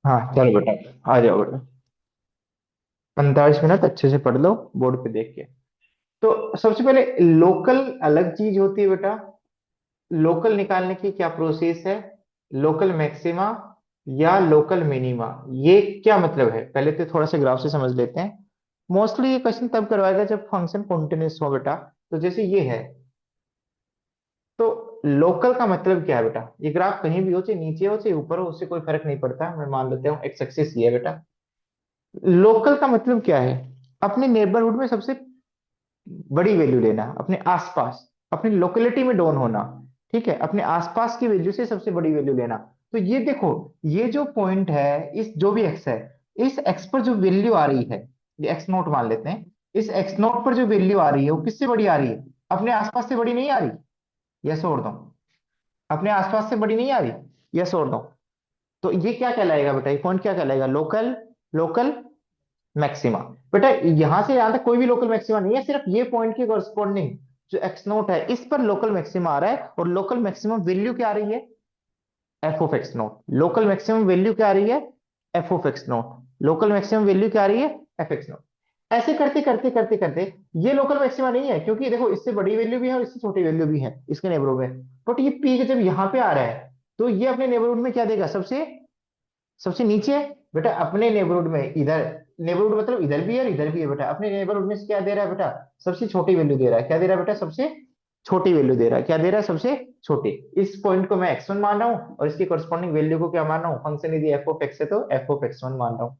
हाँ चलो बेटा, आ जाओ बेटा। 45 मिनट अच्छे से पढ़ लो बोर्ड पे देख के। तो सबसे पहले लोकल अलग चीज होती है बेटा। लोकल निकालने की क्या प्रोसेस है? लोकल मैक्सिमा या लोकल मिनिमा, ये क्या मतलब है पहले तो थोड़ा सा ग्राफ से समझ लेते हैं। मोस्टली ये क्वेश्चन तब करवाएगा जब फंक्शन कॉन्टिन्यूस हो बेटा। तो जैसे ये है, तो लोकल का मतलब क्या है बेटा? ये ग्राफ कहीं भी हो, चाहे नीचे हो चाहे ऊपर हो, उससे कोई फर्क नहीं पड़ता। मैं मान लेता हूँ एक्स एक्सिस ये है बेटा। लोकल का मतलब क्या है? अपने नेबरहुड में सबसे बड़ी वैल्यू लेना, अपने आसपास, अपनी लोकेलिटी में डाउन होना। ठीक है, अपने आसपास की वैल्यू से सबसे बड़ी वैल्यू लेना। तो ये देखो, ये जो पॉइंट है, इस जो भी एक्स है, इस एक्स पर जो वैल्यू आ रही है, ये एक्स नोट मान लेते हैं। इस एक्स नोट पर जो वैल्यू आ रही है वो किससे बड़ी आ रही है? अपने आसपास से बड़ी नहीं आ रही? यस और दो। अपने आसपास से बड़ी नहीं आ रही? यस और दो। तो ये क्या कहलाएगा बेटा? ये पॉइंट क्या कहलाएगा? Local, local maxima. बेटा यहां से यहां तक कोई भी लोकल मैक्सिमा नहीं है, सिर्फ ये पॉइंट के कॉरस्पॉन्डिंग जो एक्स नोट है इस पर लोकल मैक्सिमा आ रहा है। और लोकल मैक्सिमम वैल्यू क्या आ रही है? F of x note. Local maximum value क्या आ रही है? F of x note. Local maximum value क्या आ रही है? F x note. ऐसे करते करते करते करते, ये लोकल मैक्सिमा नहीं है, क्योंकि देखो इससे बड़ी वैल्यू भी है और इससे छोटी वैल्यू भी है इसके नेबरहुड में। बट ये पीक जब यहाँ पे आ रहा है, तो ये अपने नेबरहुड में क्या देगा? सबसे सबसे नीचे। बेटा अपने नेबरहुड में इधर, नेबरहुड मतलब इधर भी है और इधर भी है बेटा, अपने नेबरहुड में क्या दे रहा है बेटा? सबसे छोटी वैल्यू दे रहा है। क्या दे रहा है बेटा? सबसे छोटी वैल्यू दे रहा है। क्या दे रहा है? सबसे छोटी। इस पॉइंट को मैं x1 मान रहा हूँ और इसकी करस्पॉन्डिंग वैल्यू को क्या मान रहा हूँ? फंक्शन यदि f ऑफ x है तो f ऑफ x1 मान रहा हूँ।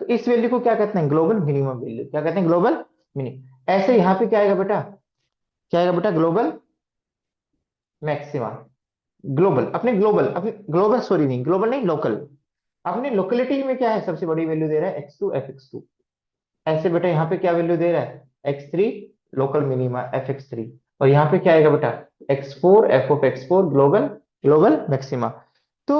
तो इस वैल्यू को क्या कहते हैं? Global minimum value. क्या कहते हैं? Global minimum. ऐसे यहाँ पे क्या आएगा बेटा? क्या आएगा बेटा? Global maxima. ग्लोबल, अपने ग्लोबल, अपने ग्लोबल, सॉरी नहीं ग्लोबल नहीं, लोकल। अपने लोकेलिटी में क्या है? सबसे बड़ी वैल्यू दे रहा है x2 fx2। ऐसे बेटा यहाँ पे क्या वैल्यू दे रहा है? x3 local minima fx3। और यहाँ पे क्या आएगा बेटा? x4 f of x4 global, global maxima. तो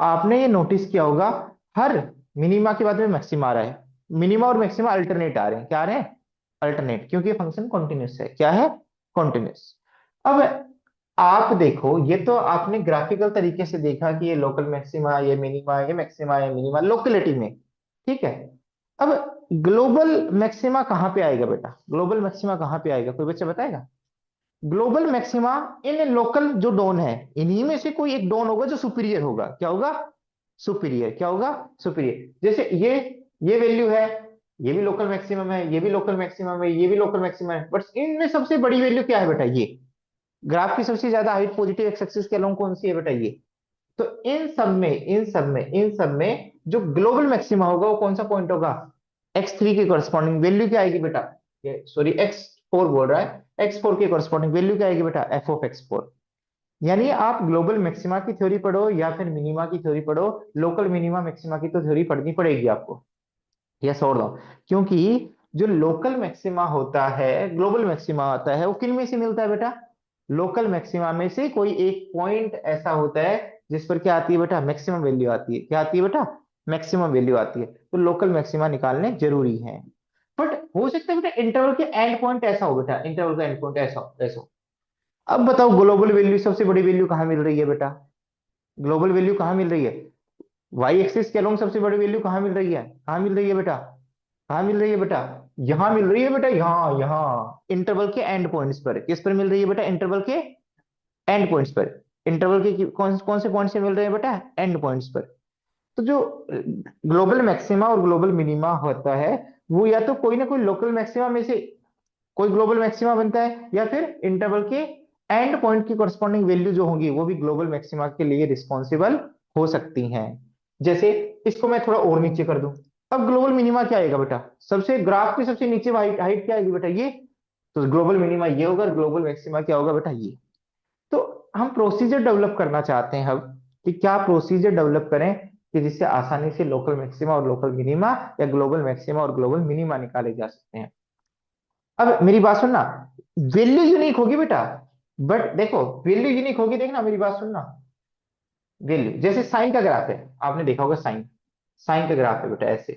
आपने ये नोटिस किया होगा, हर मिनिमा के बाद में मैक्सिमा आ रहा है। मिनिमा और मैक्सिमा अल्टरनेट आ रहे हैं। क्या आ रहे हैं? अल्टरनेट, क्योंकि फंक्शन कॉन्टिन्यूस है। क्या है? कॉन्टिन्यूस। अब आप देखो, ये तो आपने ग्राफिकल तरीके से देखा कि ये लोकल मैक्सिमा, ये मिनिमा, ये मैक्सिमा, ये मिनिमा लोकेलिटी में। ठीक है। अब ग्लोबल मैक्सिमा कहाँ पे आएगा बेटा? ग्लोबल मैक्सिमा कहाँ पे आएगा? कोई बच्चा बताएगा? ग्लोबल मैक्सिमा इन लोकल जो डोन है, इन्हीं में से कोई एक डोन होगा जो सुपीरियर होगा। क्या होगा? सुपीरियर। क्या होगा? सुपीरियर। जैसे ये वैल्यू है, ये भी लोकल मैक्सिमम है, ये भी लोकल मैक्सिमम है, ये भी लोकल मैक्सिमम है, बट इनमें सबसे बड़ी वैल्यू क्या है बेटा? ये ग्राफ की सबसे ज्यादा हाइट पॉजिटिव एक्स एक्सिस के अलोंग कौन सी है बेटा? ये। तो इन सब में जो ग्लोबल मैक्सिमा होगा वो कौन सा पॉइंट होगा? x3 के कॉरस्पॉन्डिंग वैल्यू क्या आएगी बेटा? ये सॉरी x4 बोल रहा है, x4 के कॉरस्पॉन्डिंग वैल्यू क्या आएगी बेटा? F of x4। यानी आप ग्लोबल मैक्सिमा की थ्योरी पढ़ो या फिर मिनिमा की थ्योरी पढ़ो, लोकल मिनिमा मैक्सिमा की तो थ्योरी पढ़नी पड़ेगी आपको। यस और नो। क्योंकि जो लोकल मैक्सिमा होता है, ग्लोबल मैक्सिमा होता है, वो किन में से मिलता है बेटा? लोकल मैक्सिमा में से कोई एक पॉइंट ऐसा होता है जिस पर क्या आती है बेटा? मैक्सिमम वैल्यू आती है। क्या आती है बेटा? मैक्सिमम वैल्यू आती है। तो लोकल मैक्सिमा निकालने जरूरी है। बट हो सकता है बेटा इंटरवल के एंड पॉइंट ऐसा हो बेटा, इंटरवल का एंड पॉइंट ऐसा हो। अब बताओ ग्लोबल वैल्यू, सबसे बड़ी वैल्यू कहाँ मिल रही है बेटा? ग्लोबल वैल्यू कहाँ मिल रही है? वाई एक्सिस के अलोंग सबसे बड़ी वैल्यू कहाँ मिल रही है? कहाँ मिल रही है बेटा? कहाँ मिल रही है बेटा? यहां मिल रही है बेटा, यहाँ यहाँ इंटरवल के एंड पॉइंट्स पर। किस पर मिल रही है बेटा? इंटरवल के एंड पॉइंट्स पर। इंटरवल के कौन कौन से पॉइंट से मिल रहे हैं बेटा? एंड पॉइंट्स पर। तो जो ग्लोबल मैक्सिमा और ग्लोबल मिनिमा होता है, वो या तो कोई ना कोई लोकल मैक्सिमा में से कोई ग्लोबल मैक्सिमा बनता है, या फिर इंटरवल के एंड पॉइंट की कॉरस्पॉन्डिंग वैल्यू जो होंगी वो भी ग्लोबल मैक्सिमा के लिए रिस्पॉन्सिबल हो सकती हैं। जैसे इसको मैं थोड़ा और नीचे कर दूं, अब ग्लोबल मिनिमा क्या आएगा बेटा? सबसे ग्राफ की सबसे नीचे हाइट हाइट क्या आएगी बेटा? ये। तो ग्लोबल मिनिमा ये होगा, ग्लोबल मैक्सिमा क्या होगा बेटा? ये। तो हम प्रोसीजर डेवलप करना चाहते हैं अब, कि क्या प्रोसीजर डेवलप करें कि जिससे आसानी से लोकल मैक्सिमा और लोकल मिनिमा या ग्लोबल मैक्सिमा और ग्लोबल मिनिमा निकाले जा सकते हैं। अब मेरी बात सुनना, वैल्यू यूनिक होगी बेटा, बट देखो वैल्यू यूनिक होगी, देखना मेरी बात सुनना। वैल्यू जैसे साइन का ग्राफ है, आपने देखा होगा साइन, साइन का ग्राफ है बेटा ऐसे।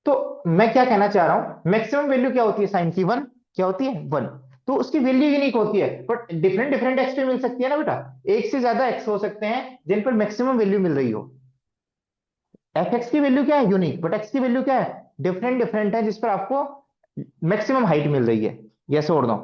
तो मैं क्या कहना चाह रहा हूं, मैक्सिमम वैल्यू क्या होती है साइन की? 1। क्या होती है? 1। तो उसकी वैल्यू यूनिक होती है, बट डिफरेंट डिफरेंट एक्स पे मिल सकती है ना बेटा। एक से ज्यादा एक्स हो सकते हैं जिन पर मैक्सिमम वैल्यू मिल रही हो। एफ एक्स की वैल्यू क्या है, यूनिक, बट एक्स की वैल्यू क्या है, डिफरेंट डिफरेंट है, जिस पर आपको मैक्सिमम हाइट मिल रही है, यस और नो।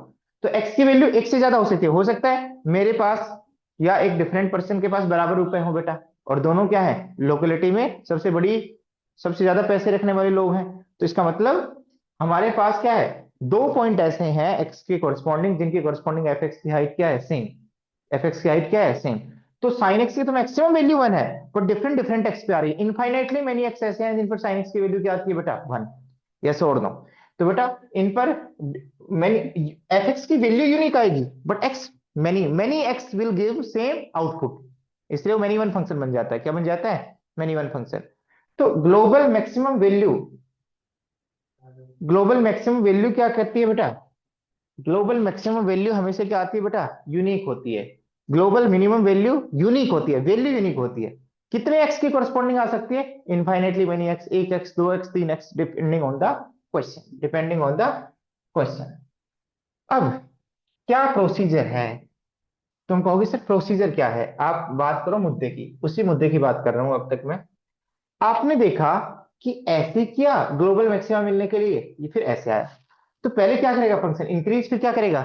तो एक्स की वैल्यू एक से ज्यादा हो सकता है मेरे पास या एक डिफरेंट पर्सन के पास बराबर रुपए हो बेटा, और दोनों क्या है, लोकेलिटी में सबसे बड़ी, सबसे ज्यादा पैसे रखने वाले लोग हैं। तो इसका मतलब हमारे पास क्या है, दो पॉइंट ऐसे हैं एक्स के कोरस्पॉन्डिंग, जिनकी कोरस्पॉन्डिंग एफ एक्स की हाइट क्या है, सेम। एफ एक्स की हाइट क्या है, सेम। तो साइन एक्स की तो मैक्सिमम वैल्यू वन है, पर डिफरेंट डिफरेंट एक्स पे आ रही है, इनफाइनाइटली मेनी एक्स ऐसे हैं जिन पर साइन एक्स की वैल्यू क्या आती है बेटा, वन, यस और नो। तो बेटा इन पर मेनी, एफ एक्स की वैल्यू यूनिक आएगी, but x many, many x will give same output, इसलिए वो मेनी वन फंक्शन बन जाता है, क्या बन जाता है, मेनी वन फंक्शन। तो global maximum value, global maximum value क्या कहती है बेटा, ग्लोबल मैक्सिमम वैल्यू हमेशा क्या आती है बेटा, यूनिक होती है। ग्लोबल मिनिमम वैल्यू यूनिक होती है, वैल्यू यूनिक होती है। कितने एक्स की कोरस्पॉन्डिंग आ सकती है, इनफाइनेटली मेनी एक्स, एक एक्स, दो एक्स, तीन x, depending on the question, depending on the question. अब क्या प्रोसीजर है, तुम कहोगे सर प्रोसीजर क्या है, आप बात करो मुद्दे की, उसी मुद्दे की बात कर रहा हूं अब तक मैं। आपने देखा कि ऐसे किया ग्लोबल मैक्सिमा मिलने के लिए, ये फिर ऐसे आया, तो पहले क्या करेगा फंक्शन, इंक्रीज, फिर क्या करेगा,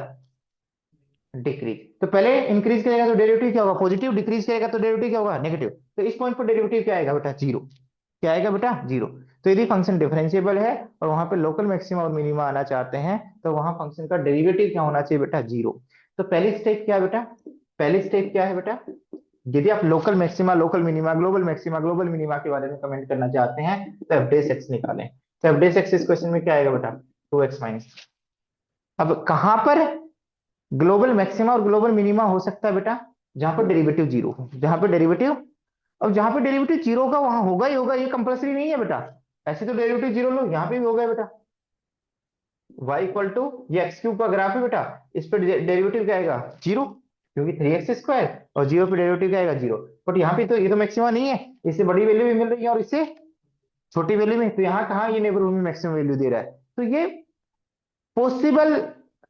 डिक्रीज। तो पहले इंक्रीज करेगा तो डेरिवेटिव क्या होगा, पॉजिटिव, डिक्रीज करेगा तो डेरिवेटिव क्या होगा, नेगेटिव। तो इस पॉइंट पर डेरिवेटिव क्या आएगा बेटा, जीरो। क्या आएगा बेटा, जीरो। तो यदि फंक्शन डिफरेंशिएबल है और वहां पे लोकल मैक्सिमा और मिनिमा आना चाहते हैं, तो वहां फंक्शन का डेरिवेटिव क्या होना चाहिए बेटा, जीरो। तो पहली स्टेप क्या है बेटा, पहली स्टेप क्या है बेटा, यदि आप local maxima, local minima, global maxima, global minima के बारे में कमेंट करना चाहते हैं, तो एफ डेस एक्स निकालें। तो एफ डेस एक्स इस क्वेश्चन में क्या आएगा बेटा, टू एक्स माइनस। अब कहां पर ग्लोबल मैक्सिमा और ग्लोबल मिनिमा हो सकता है बेटा, जहां पर डेरिवेटिव जीरो हो, जहां पर डेरिवेटिव, अब जहां पर डेरिवेटिव जीरो का वहां होगा ही होगा, ये कंपलसरी नहीं है बेटा। ऐसे तो डेरिवेटिव जीरो लो, यहाँ पे भी होगा बेटा। y इक्वल टू, ये एक्स क्यूब का ग्राफ है बेटा, इस पर डेरिवेटिव क्या आएगा, जीरो, क्योंकि थ्री एक्स स्क्वायर, और जीरो पे डेरिवेटिव क्या आएगा, जीरो। बट यहाँ पे तो ये तो मैक्सिमा नहीं है, इससे बड़ी वैल्यू भी मिल रही है और इससे छोटी वैल्यू में, तो यहाँ कहाँ ये नेबरहुड में मैक्सिमम वैल्यू दे रहा है। तो ये पॉसिबल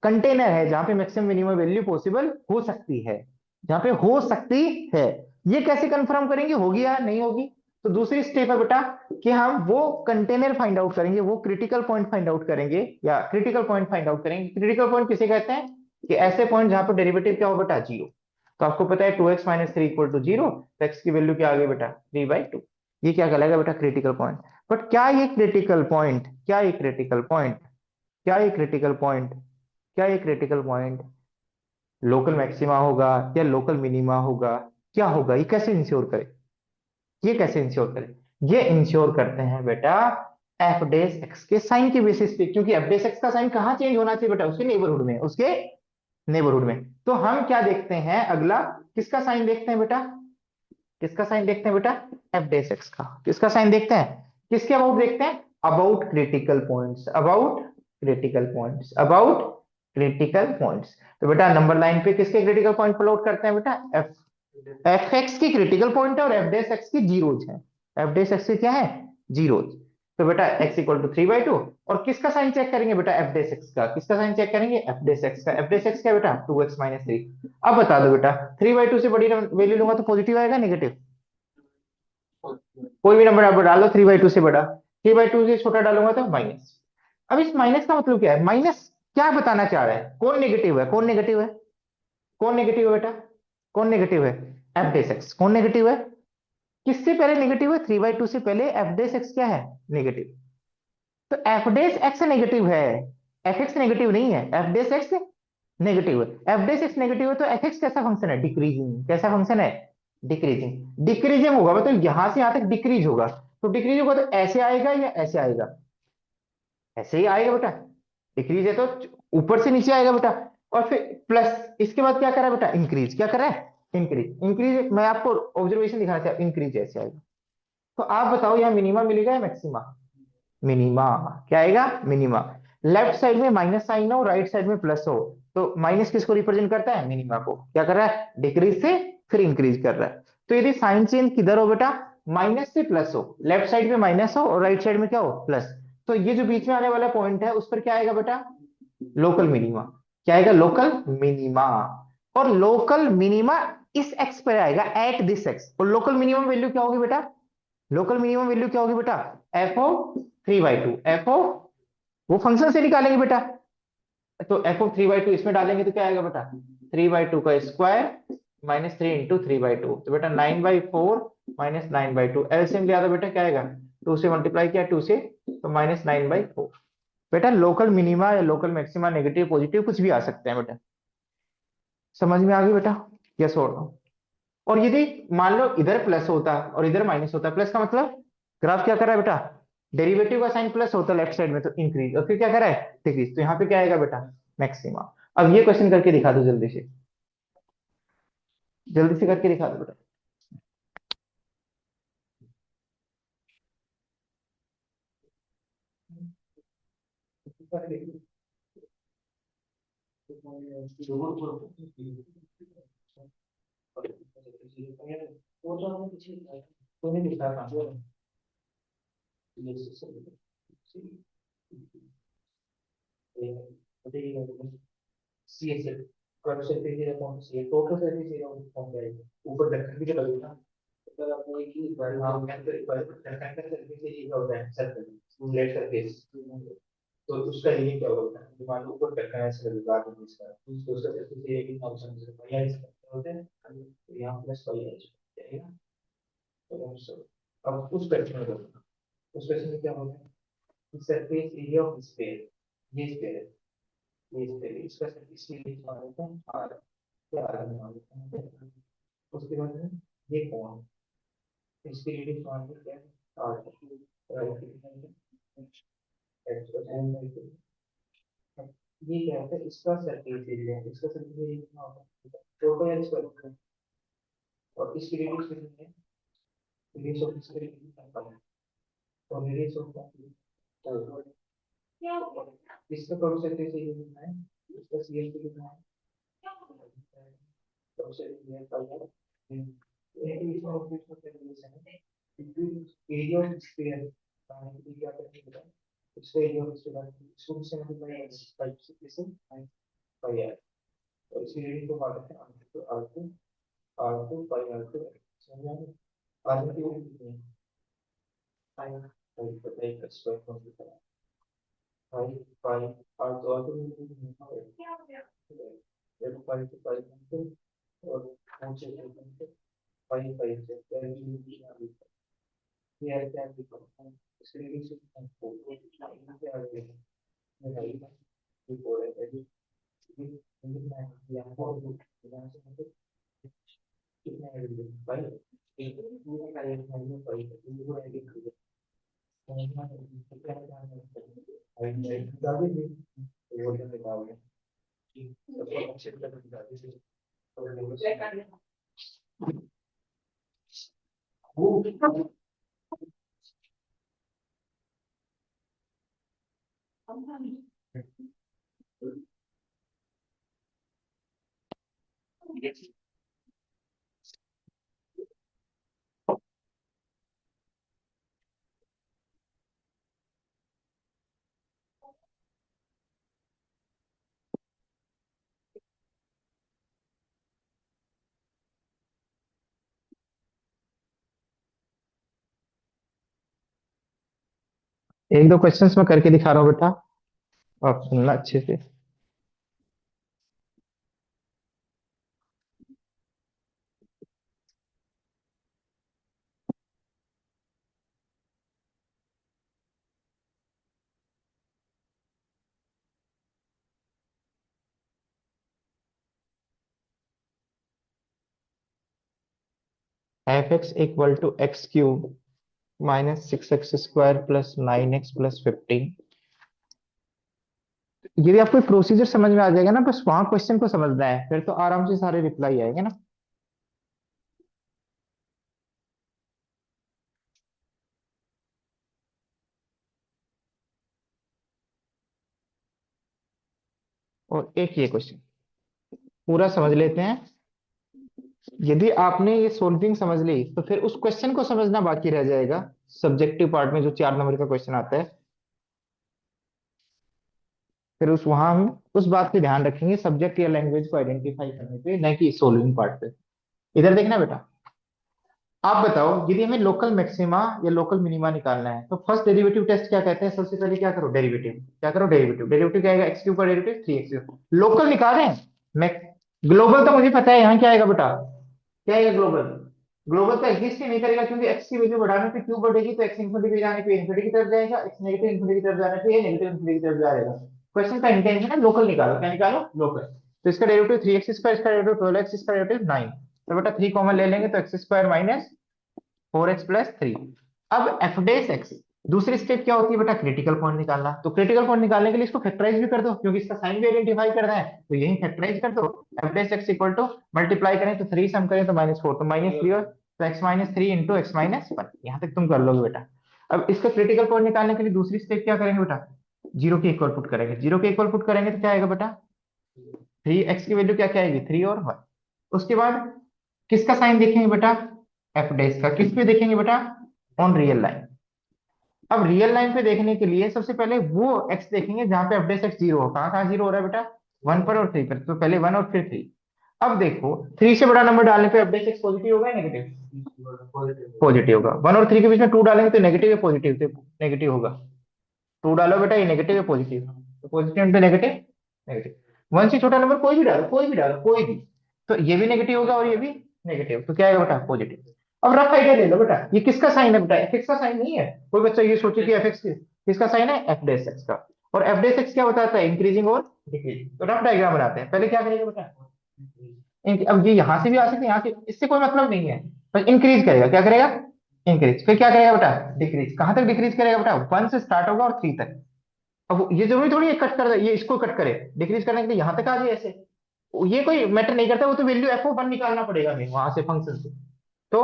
कंटेनर है जहां पे मैक्सिमम मिनिमम वैल्यू पॉसिबल हो सकती है, जहां पे हो सकती है। ये कैसे कंफर्म करेंगे, होगी या नहीं होगी। तो दूसरी स्टेप है बेटा कि हम वो कंटेनर फाइंड आउट करेंगे, वो क्रिटिकल पॉइंट फाइंड आउट करेंगे, या क्रिटिकल पॉइंट फाइंड आउट करेंगे। क्रिटिकल पॉइंट किसे कहते हैं, कि ऐसे पॉइंट जहां पर डेरिवेटिव क्या हो बेटा, जीरो। तो आपको पता है two x minus three equal to zero, तो एक्स की वैल्यू क्या आ गई बेटा, थ्री बाई टू। ये क्या कहलाएगा बेटा, क्रिटिकल पॉइंट। बट क्या ये क्रिटिकल पॉइंट, क्या ये क्रिटिकल पॉइंट, क्या ये क्रिटिकल पॉइंट, क्या ये क्रिटिकल पॉइंट लोकल मैक्सिमा होगा या लोकल मिनिमा होगा, क्या होगा, ये कैसे इंश्योर करें, ये कैसे इंश्योर करें, ये इंश्योर करते हैं बेटा एफ डेस एक्स के साइन के बेसिस पे, क्योंकि एफ डेस एक्स का साइन कहाँ चेंज होना चाहिए बेटा, उसके नेबरहुड में, उसके नेबरहुड में। तो हम क्या देखते हैं अगला, किसका साइन देखते हैं बेटा, किसका साइन देखते हैं बेटा, एफ डेस एक्स का, किसका साइन देखते हैं, किसके अबाउट देखते हैं, about critical points, about critical points, about critical points. तो बेटा नंबर लाइन पे किसके क्रिटिकल पॉइंट प्लॉट करते हैं बेटा, एफ, एफ एक्स की क्रिटिकल पॉइंट है और एफ डेस एक्स की जीरोज है, एफ डेस एक्स की क्या है, जीरोज। तो बेटा x equal to three by two, और किसका साइन चेक करेंगे बेटा, एफ डेस एक्स का, किसका साइन चेक करेंगे, एफ डेस एक्स का। एफ डेस एक्स क्या है बेटा, टू एक्स माइनस थ्री। अब बता दो बेटा, थ्री बाई टू से बड़ी वैल्यू लूंगा तो पॉजिटिव आएगा, नेगेटिव, कोई भी नंबर आप डाल लो, थ्री बाई टू से बड़ा, थ्री बाई टू से छोटा डालूंगा तो माइनस। अब इस माइनस का मतलब क्या है, माइनस क्या बताना चाह रहा है, कौन नेगेटिव है, कौन नेगेटिव है, कौन नेगेटिव है बेटा, कौन नेगेटिव है, एफ डेस एक्स, कौन नेगेटिव है, किससे पहले नेगेटिव है, थ्री बाई टू से पहले एफ डेस एक्स क्या है, नेगेटिव। तो एफ डेस एक्स नेगेटिव है, एफ एक्स नेगेटिव नहीं है, एफ डेस एक्स नेगेटिव है। एफ डेस एक्स नेगेटिव है तो एफ एक्स कैसा फंक्शन है, डिक्रीजिंग, कैसा फंक्शन है, डिक्रीजिंग, डिक्रीजिंग होगा मतलब यहां से यहां तक डिक्रीज होगा। तो डिक्रीज होगा तो ऐसे आएगा या ऐसे आएगा, ऐसे ही आएगा बेटा, डिक्रीज है तो ऊपर से नीचे आएगा बेटा। और फिर प्लस, इसके बाद क्या करा बेटा, इंक्रीज, क्या करा है, इंक्रीज, इंक्रीज मैं आपको ऑब्जर्वेशन दिखाना चाहता हूं, इंक्रीज ऐसे आएगा। तो आप बताओ यहाँ मिनिमा मिलेगा या मैक्सिमा, मिनिमा, क्या आएगा, मिनिमा। लेफ्ट साइड में माइनस साइन हो, राइट साइड में प्लस हो, तो माइनस किसको रिप्रेजेंट करता है, मिनिमा को, क्या कर रहा है, डिक्रीज से फिर इंक्रीज कर रहा है। तो यदि साइन चेंज किधर हो बेटा, माइनस से प्लस हो, लेफ्ट साइड में माइनस हो और राइट साइड में क्या हो, प्लस, तो ये जो बीच में आने वाला पॉइंट है उस पर क्या आएगा बेटा, लोकल मिनिमा, क्या आएगा, लोकल मिनिमा। और लोकल मिनिमा इस एक्स पर आएगा, एट दिस एक्स, और लोकल मिनिमम वैल्यू क्या होगी बेटा, लोकल मिनिमम वैल्यू क्या होगी बेटा? FO 3/2, FO वो फंक्शन से निकालेंगे बेटा। तो FO 3/2 इसमें डालेंगे तो क्या आएगा बेटा? 3/2 का स्क्वायर माइनस 3 × 3/2, तो बेटा 9/4 माइनस 9/2, एलसीएम लिया था बेटा, क्या आएगा? 2 से मल्टीप्लाई किया 2 से, तो -9/4। बेटा लोकल मिनिमा या लोकल मैक्सिमा नेगेटिव पॉजिटिव कुछ भी आ सकते हैं बेटा। समझ में आ गई बेटा? यस और नो? और यदि मान लो इधर प्लस होता और इधर माइनस होता, प्लस का मतलब ग्राफ क्या कर रहा है बेटा? डेरिवेटिव का साइन प्लस होता लेफ्ट साइड में तो इंक्रीज, और फिर क्या कर रहा है? डिक्रीज। तो यहाँ पे क्या आएगा बेटा? मैक्सिमा। अब ये क्वेश्चन करके दिखा दो जल्दी से, जल्दी से करके दिखा दो बेटा। एक दो क्वेश्चंस मैं करके दिखा रहा हूँ बेटा, आप सुनना अच्छे से। f(x = x³ -6x² + 9x + 15। यदि आपको प्रोसीजर समझ में आ जाएगा ना, बस वहां क्वेश्चन को समझना है, फिर तो आराम से सारे रिप्लाई आएंगे ना। और एक ये क्वेश्चन पूरा समझ लेते हैं। यदि आपने ये सोल्विंग समझ ली तो फिर उस क्वेश्चन को समझना बाकी रह जाएगा, सब्जेक्टिव पार्ट में जो 4 नंबर का क्वेश्चन आता है। फिर उस वहां हम उस बात पे ध्यान रखेंगे, सब्जेक्ट या लैंग्वेज को आइडेंटिफाई करने पे, न कि सोल्विंग पार्ट पे। इधर देखना बेटा, आप बताओ, यदि हमें लोकल मैक्सिमा या लोकल मिनिमा निकालना है तो फर्स्ट डेरिवेटिव टेस्ट क्या कहते हैं? सबसे पहले क्या करो, डेरिवेटिव। क्या करो, डेरिवेटिव। डेरिवेटिव क्या आएगा? एक्स क्यूब का डेरिवेटिव 3x। लोकल निकालें। मैं ग्लोबल तो मुझे पता है, यहाँ क्या आएगा बेटा? क्या आएगा ग्लोबल? ग्लोबल तो एग्जिस्ट ही नहीं करेगा, क्योंकि एक्स की वैल्यू बढ़ाने पे क्यूब बढ़ेगी, तो एक्स इन्फिनिटी पे जाने पे इन्फिनिटी की तरफ जाएगा, एक्स नेगेटिव इन्फिनिटी की तरफ जाने पे ये नेगेटिव इन्फिनिटी की तरफ जाएगा। क्वेश्चन का इंटेंशन है लोकल निकालो। क्या निकालो? लोकल। तो इसका डेरिवेटिव 3x2, इसका डेरिवेटिव 12x, इसका डेरिवेटिव 9। तो बेटा 3 कॉमन ले लेंगे तो एक्स स्क्वायर माइनस 4x+3। अब एफ डेस एक्स, दूसरी स्टेप क्या होती है बेटा? क्रिटिकल पॉइंट निकालना। तो क्रिटिकल पॉइंट निकालने के लिए इसको फैक्टराइज भी कर दो, क्योंकि इसका साइन भी आइडेंटिफाई करना है, तो यही फैक्टराइज कर दो। F dash x equal to, multiply करें तो 3 सम करें तो -4, तो -3, और तो x-3 इंटू x-1। यहाँ तक तुम कर लोगे बेटा। अब इसका क्रिटिकल पॉइंट निकालने के लिए दूसरी स्टेप क्या करेंगे बेटा? जीरो के इक्वल पुट करेंगे। जीरो के इक्वल पुट करेंगे तो क्या आएगा बेटा? 3x की वैल्यू क्या क्या आएगी? 3 और 1। उसके बाद किसका साइन देखेंगे बेटा? एफ डेस का। किस पे देखेंगे बेटा? On real line. अब रियल लाइन पे देखने के लिए सबसे पहले वो एक्स देखेंगे जहां पे एफ डेस एक्स जीरो हो। कहाँ कहाँ जीरो हो रहा है बेटा? 1 पर और 3 पर। तो पहले 1 और फिर 3। अब देखो, 3 से बड़ा नंबर डालने पे एफ डेस एक्स पॉजिटिव होगा या नेगेटिव? पॉजिटिव होगा। 1 और 3 के बीच में 2 डालेंगे तो नेगेटिव या पॉजिटिव? तो नेगेटिव होगा। 2 डालो बेटा, ये नेगेटिव या पॉजिटिव? तो पॉजिटिव इंटू नेगेटिव, नेगेटिव। 1 से छोटा नंबर कोई भी डालो, कोई भी डालो, कोई भी। तो ये भी नेगेटिव होगा और ये भी नेगेटिव, तो क्या आएगा बेटा? पॉजिटिव। अब रफ आइडिया ले लो बेटा, ये किसका साइन है बेटा? एफ का साइन नहीं है। कोई बच्चा ये सोचे कि एफ एक्स किसका साइन है? एफ डेस एक्स का। और एफ डेस एक्स क्या बताता है? इंक्रीजिंग और डिक्रीजिंग। तो रफ डायग्राम बनाते हैं। पहले क्या करेगा बेटा? अब ये यहां से भी आ सकते हैं, यहाँ से, इससे कोई मतलब नहीं है। पर इंक्रीज करेगा। क्या करेगा? इंक्रीज। फिर क्या करेगा बेटा? डिक्रीज। कहां तक डिक्रीज करेगा बेटा? 1 से स्टार्ट होगा और 3 तक। अब ये जरूरी थोड़ी है कट कर दे, ये इसको कट करे। डिक्रीज करने के लिए यहां तक आ जाए ऐसे, ये कोई मैटर नहीं करता। वो तो वैल्यू एफ निकालना पड़ेगा हमें वहां से, फंक्शन से। तो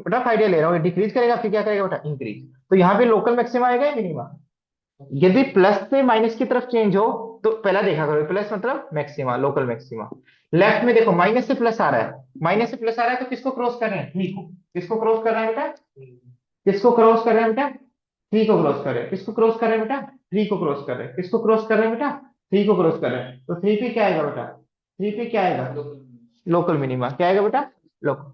रफ आइडिया ले रहा हूँ, डिक्रीज करेगा फिर क्या करेगा बेटा? इंक्रीज। तो यहाँ पे लोकल मैक्सिमा आएगा या मिनिमा? यदि प्लस से माइनस की तरफ चेंज हो तो पहला देखा करो, प्लस मतलब मैक्सिमा, लोकल मैक्सिमा। लेफ्ट में देखो माइनस से प्लस आ रहा है, माइनस से प्लस आ रहा है, तो किसको क्रॉस कर रहे हैं? थ्री को। किसको क्रॉस कर रहे हैं बेटा? किसको क्रॉस कर रहे हैं बेटा? थ्री को क्रॉस कर रहे हैं। किसको क्रॉस कर रहे हैं बेटा? थ्री को क्रॉस कर रहे हैं। किसको क्रॉस कर रहे हैं बेटा? थ्री को क्रॉस कर रहे हैं। तो थ्री पे क्या आएगा बेटा? थ्री पे क्या आएगा? Local minima. क्या आएगा बेटा? लोकल।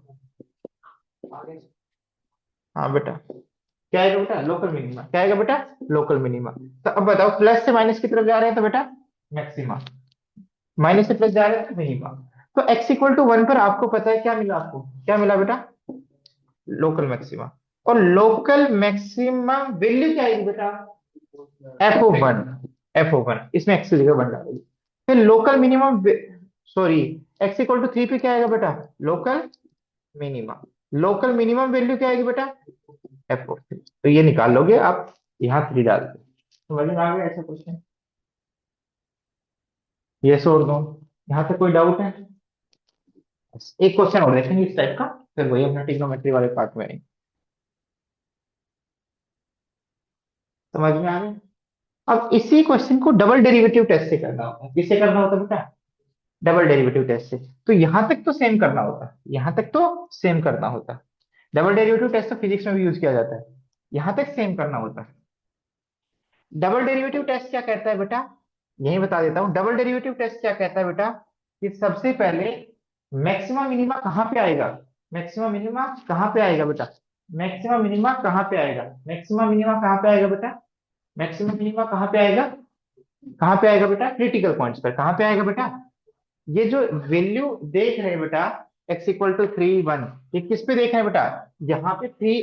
हाँ बेटा, क्या आएगा बेटा? Local minima. क्या आएगा बेटा? Local minima. तो अब बताओ, प्लस से माइनस की तरफ जा रहे हैं तो बेटा मैक्सिमा, माइनस से प्लस जा रहे हैं तो मिनिमा। तो x = 1 पर आपको पता है क्या मिला? आपको क्या मिला बेटा? Local maxima. और लोकल मैक्सिमम वैल्यू क्या आएगी बेटा? F(1). F(1), इसमें x की जगह 1 डालेगी। फिर लोकल मिनिमम, सॉरी, x = 3 पे क्या आएगा बेटा? Local minima. Local minimum value क्या आएगी बेटा? F(3). तो ये निकाल लोगे आप, यहाँ 3 डाल दो। समझ में आ गया ऐसा क्वेश्चन? यस और नो? यहाँ तक कोई डाउट है? एक क्वेश्चन और देखेंगे इस टाइप का, फिर वही अपना ट्रिग्नोमेट्री वाले पार्ट में आएंगे। समझ में आ गया? अब इसी क्वेश्चन को डबल डेरिवेटिव टेस्ट से करना होता है। किससे करना होता है बेटा? डबल डेरिवेटिव टेस्ट से। तो यहां तक तो सेम करना होता है, यहां तक तो सेम करना होता है। डबल डेरिवेटिव टेस्ट तो फिजिक्स में भी यूज किया जाता है। यहां तक सेम करना होता है। डबल डेरिवेटिव टेस्ट क्या कहता है बेटा? यही बता देता हूं। डबल डेरिवेटिव टेस्ट क्या कहता है बेटा? कि सबसे पहले मैक्सिमम मिनिमा कहाँ पे आएगा? मैक्सिमम मिनिमा कहाँ पे आएगा बेटा? मैक्सिमम मिनिमा कहाँ पे आएगा? मैक्सिमम मिनिमा कहाँ पे आएगा बेटा? मैक्सिमम मिनिमा कहाँ पे आएगा? कहाँ पे आएगा बेटा? क्रिटिकल पॉइंट्स पर। कहाँ पे आएगा बेटा? ये जो वैल्यू देख रहे हैं बेटा, x = 3 1, ये किस पे देख रहे हैं बेटा? यहाँ पे थ्री,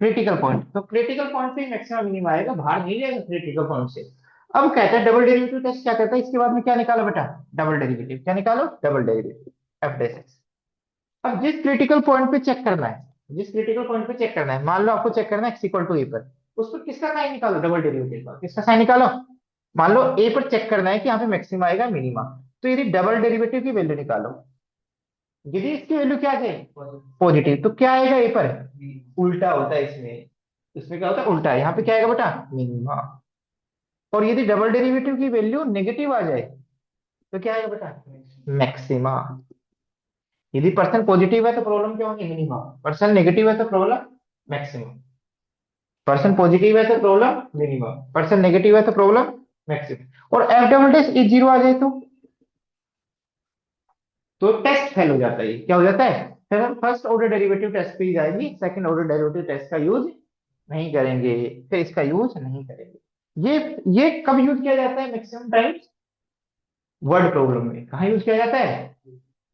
क्रिटिकल पॉइंट। तो क्रिटिकल पॉइंट पे मैक्सिमम मिनिमम आएगा, बाहर नहीं जाएगा क्रिटिकल पॉइंट से। अब कहता है डबल डेरिवेटिव टेस्ट क्या कहता है? इसके बाद में क्या निकालो बेटा? Double derivative. क्या निकालो? Double derivative F dash x. अब जिस क्रिटिकल पॉइंट पे चेक करना है, जिस क्रिटिकल पॉइंट पे चेक करना है, मान लो आपको चेक करना है x = a पर, उस पर किसका साइन निकालो? डबल डेरिवेटिव का। किसका साइन निकालो? मान लो ए पर चेक करना है कि यहाँ पे मैक्सिमम आएगा मिनिमा, तो यदि डबल डेरिवेटिव की वैल्यू निकालो, यदि इसकी वैल्यू क्या है? पॉजिटिव, तो क्या आएगा ए पर? उल्टा होता है इसमें। इसमें क्या होता है? उल्टा। यहाँ पे क्या आएगा बेटा? मिनिमा। और यदि डबल डेरिवेटिव की वैल्यू नेगेटिव आ जाए तो क्या आएगा बेटा? मैक्सिमा। यदि पर्सन पॉजिटिव है तो प्रॉब्लम क्या होगी? मिनिमा। पर्सन नेगेटिव है तो प्रॉब्लम मैक्सिमम। पर्सन पॉजिटिव है तो प्रॉब्लम मिनिमम। पर्सन नेगेटिव है तो प्रॉब्लम मैक्सिमम। और एफ डबल डैश ए जीरो आ जाए तो टेस्ट फेल हो जाता है। क्या हो जाता है? फिर हम फर्स्ट ऑर्डर डेरिवेटिव टेस्ट पे ही जाएंगे, सेकंड ऑर्डर डेरिवेटिव टेस्ट का यूज नहीं करेंगे, फिर इसका यूज नहीं करेंगे। ये कब यूज किया जाता है मैक्सिमम टाइम? वर्ड प्रॉब्लम में। कहाँ यूज किया जाता है?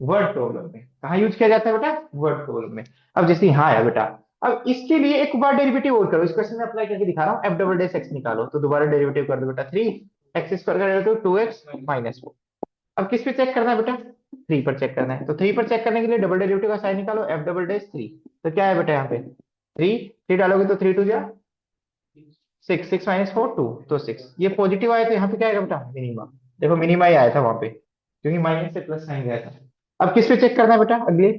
वर्ड प्रॉब्लम में। कहाँ यूज किया जाता है बेटा? वर्ड प्रॉब्लम में। अब जैसे यहाँ आया बेटा, अब इसके लिए एक बार डेरिवेटिव और करो, इस क्वेश्चन में अप्लाई करके दिखा रहा हूँ, एफ डबल डैश एक्स निकालो, तो दोबारा डेरिवेटिव कर दो बेटा, 3 एक्स स्क्वायर का डेरिवेटिव 2x-4। अब किस पे चेक करना है बेटा? 3 पर चेक करना है, तो 3 पर चेक करने के लिए डबल डेरिवेटिव का साइन निकालो, एफ डबल डैश 3। तो क्या है बेटा यहाँ पे? 3 डालोगे तो 3 2 जा 6, 6 - 4 2, तो 6। ये पॉजिटिव आया तो यहाँ पे क्या आएगा बेटा? मिनिमा। देखो मिनिमा ही आया था वहां पे, क्योंकि माइनस से प्लस साइन गया था। अब किस पे चेक करना है बेटा? अगले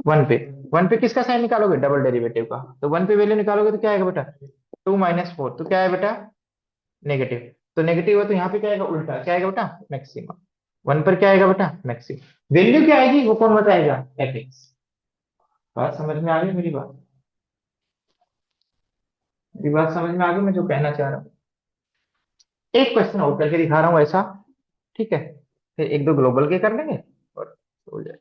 1 पे। 1 पे किसका साइन निकालोगे? डबल डेरिवेटिव का। तो 1 पे वैल्यू निकालोगे तो क्या आएगा बेटा? 2 - 4, तो क्या है बेटा? नेगेटिव। तो नेगेटिव है तो यहाँ पे क्या आएगा? उल्टा क्या आएगा बेटा? मैक्सिमम। 1 पर क्या आएगा बेटा? मैक्सिमम। वैल्यू क्या आएगी वो कौन बताएगा? F x. बात समझ में आ गई मेरी बात? मेरी बात समझ में आ गई, मैं जो कहना चाह रहा हूँ। एक क्वेश्चन और करके दिखा रहा हूँ ऐसा, ठीक है? फिर एक दो ग्लोबल के कर लेंगे और हो जाए।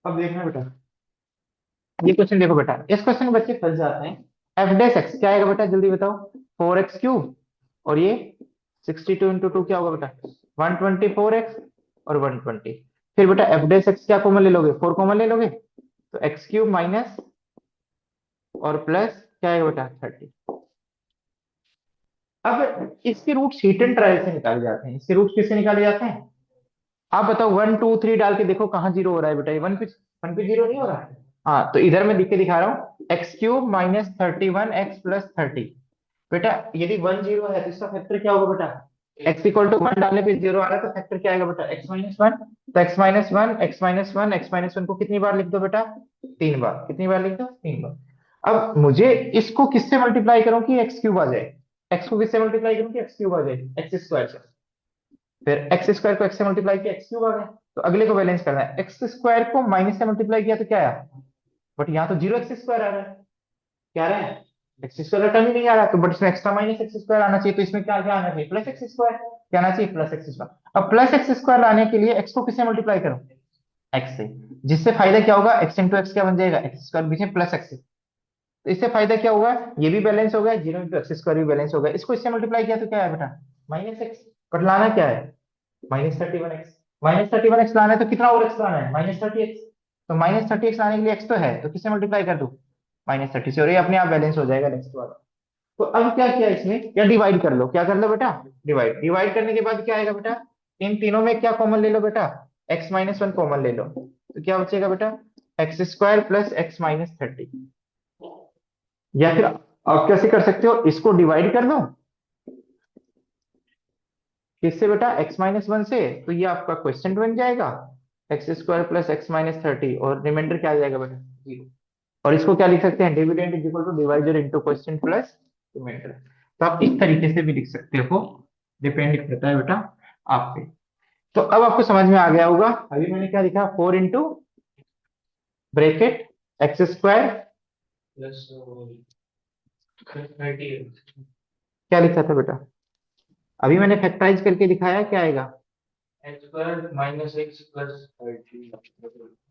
अब देखना बेटा, ये क्वेश्चन देखो बेटा, इस क्वेश्चन में बच्चे फंस जाते हैं। एफ डैश एक्स क्या आएगा बेटा? जल्दी बताओ। 4x³ और ये 62 × 2 क्या होगा बेटा? 124x और 120। फिर बेटा एफ डैश एक्स क्या कॉमन ले लोगे? 4 कॉमन ले लोगे, तो x³ माइनस और प्लस क्या आएगा बेटा? 30। अब इसके रूट हीट एंड ट्रायल से निकाले जाते हैं। इसके रूट किससे निकाले जाते हैं? आप बताओ, 1 2 3 डाल के देखो कहाँ जीरो हो रहा है बेटा? ये 1 पे जीरो नहीं हो रहा है। हाँ, तो इधर मैं लिख के दिखा रहा हूँ, x³ माइनस 31x प्लस 30। बेटा यदि 1 0 है तो इसका फैक्टर क्या होगा बेटा? x = 1 डालने पे जीरो आ रहा है, तो फैक्टर क्या आएगा बेटा? x-1। तो x-1, x-1, x-1 को कितनी बार लिख दो बेटा? 3 बार। कितनी बार लिख दो? 3 बार। अब मुझे इसको किससे मल्टीप्लाई करूं कि x³ आ जाए? x को किससे मल्टीप्लाई करूं कि x³ आ जाए? x² से। फिर x² को x से मल्टीप्लाई किया, x³ आ गया। तो अगले को बैलेंस करना है, x² को माइनस से मल्टीप्लाई किया तो क्या आया? बट यहाँ तो 0x² आ रहा है। क्या आ रहा है? x² टर्म ही नहीं आ रहा, तो बट इसमें एक्स्ट्रा माइनस x² आना चाहिए, तो इसमें क्या क्या आना चाहिए? Plus x²। क्या आना चाहिए? Plus x²। अब प्लस x² लाने के लिए x को किससे मल्टीप्लाई करो? x से। जिससे फायदा क्या होगा? x × x क्या बन जाएगा? x² बीच में प्लस x। तो इससे फायदा क्या होगा? ये भी बैलेंस हो गया, 0 × x² भी बैलेंस हो गया। इसको इससे मल्टीप्लाई किया तो क्या है बेटा? Minus x. बट लाना क्या है? -31x। -31x लाना है तो कितना और x लाना है? -30x। तो -30x लाने के लिए x तो है, तो किससे मल्टीप्लाई कर दूं? -30 से, और ये अपने आप बैलेंस हो जाएगा नेक्स्ट वाला। तो अब क्या किया इसमें? या डिवाइड कर लो। क्या कर लो बेटा? डिवाइड। डिवाइड करने के बाद क्या आएगा बेटा? इन तीनों में क्या कॉमन ले लो बेटा? x-1 कॉमन ले लो, तो क्या बचेगा बेटा? x² plus x-30। या फिर आप कैसे कर सकते हो, इसको डिवाइड कर दो किससे बेटा? x-1 से, तो ये आपका क्वेश्चन बन जाएगा, x² प्लस x-30, और रिमाइंडर क्या आ जाएगा बेटा? 0। और इसको क्या लिख सकते हैं? Dividend is equal to divisor into question plus remainder. तो आप इस तरीके से भी लिख सकते हो, डिपेंड करता है बेटा आप पे। तो अब आपको समझ में आ गया होगा। अभी मैंने क्या लिखा? 4 इंटू ब्रैकेट x² प्लस 30। क्या लिखा था बेटा? अभी मैंने फैक्टराइज करके दिखाया, क्या आएगा? x² minus x plus 30।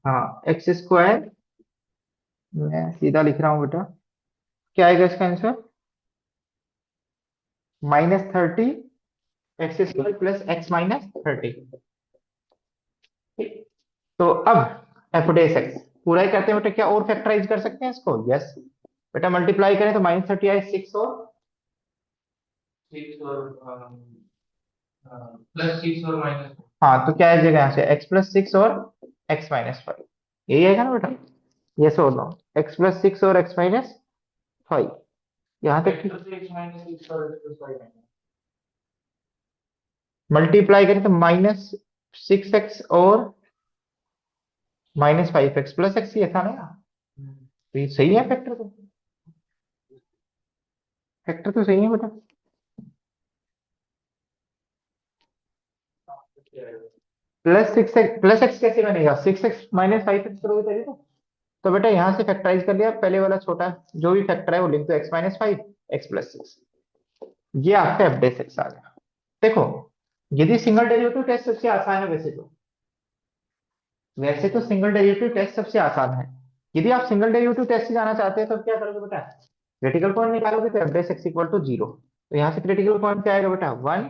हाँ, x², मैं सीधा लिख रहा हूँ बेटा, क्या आएगा इसका आंसर? -30 x² plus x-30। तो अब एफ डेस एक्स पूरा ही करते हैं बेटा, क्या और फैक्टराइज कर सकते हैं इसको? यस बेटा, मल्टीप्लाई करें तो -30 आए 6, और 6 और प्लस 6 और माइनस। हाँ, तो क्या आ जाएगा यहाँ से? x+6 और x-5। यही आएगा ना बेटा? यस और नो? x+6 और x-5, यहाँ तक मल्टीप्लाई करें तो -6x और -5x प्लस x, ये था ना? तो ये सही है फैक्टर, तो फैक्टर तो सही है बेटा। प्लस एक्स कैसे बनेगा? 6x -5x करोगे तभी तो। तो बेटा यहाँ से फैक्टराइज कर लिया, पहले वाला छोटा जो भी फैक्टर है वो लिख दो, x-5, एक्स प्लस सिक्स। ये आपका एफ डेस एक्स आ गया। देखो, यदि सिंगल डेरिवेटिव टेस्ट सबसे आसान है, वैसे तो सिंगल डेरिवेटिव टेस्ट सबसे आसान है। यदि आप सिंगल डेरिवेटिव टेस्ट से जाना चाहते हैं तो क्या करोगे बेटा, क्रिटिकल पॉइंट निकालोगे तो f dash x equal to zero. तो यहाँ से क्रिटिकल पॉइंट क्या आएगा बेटा, वन,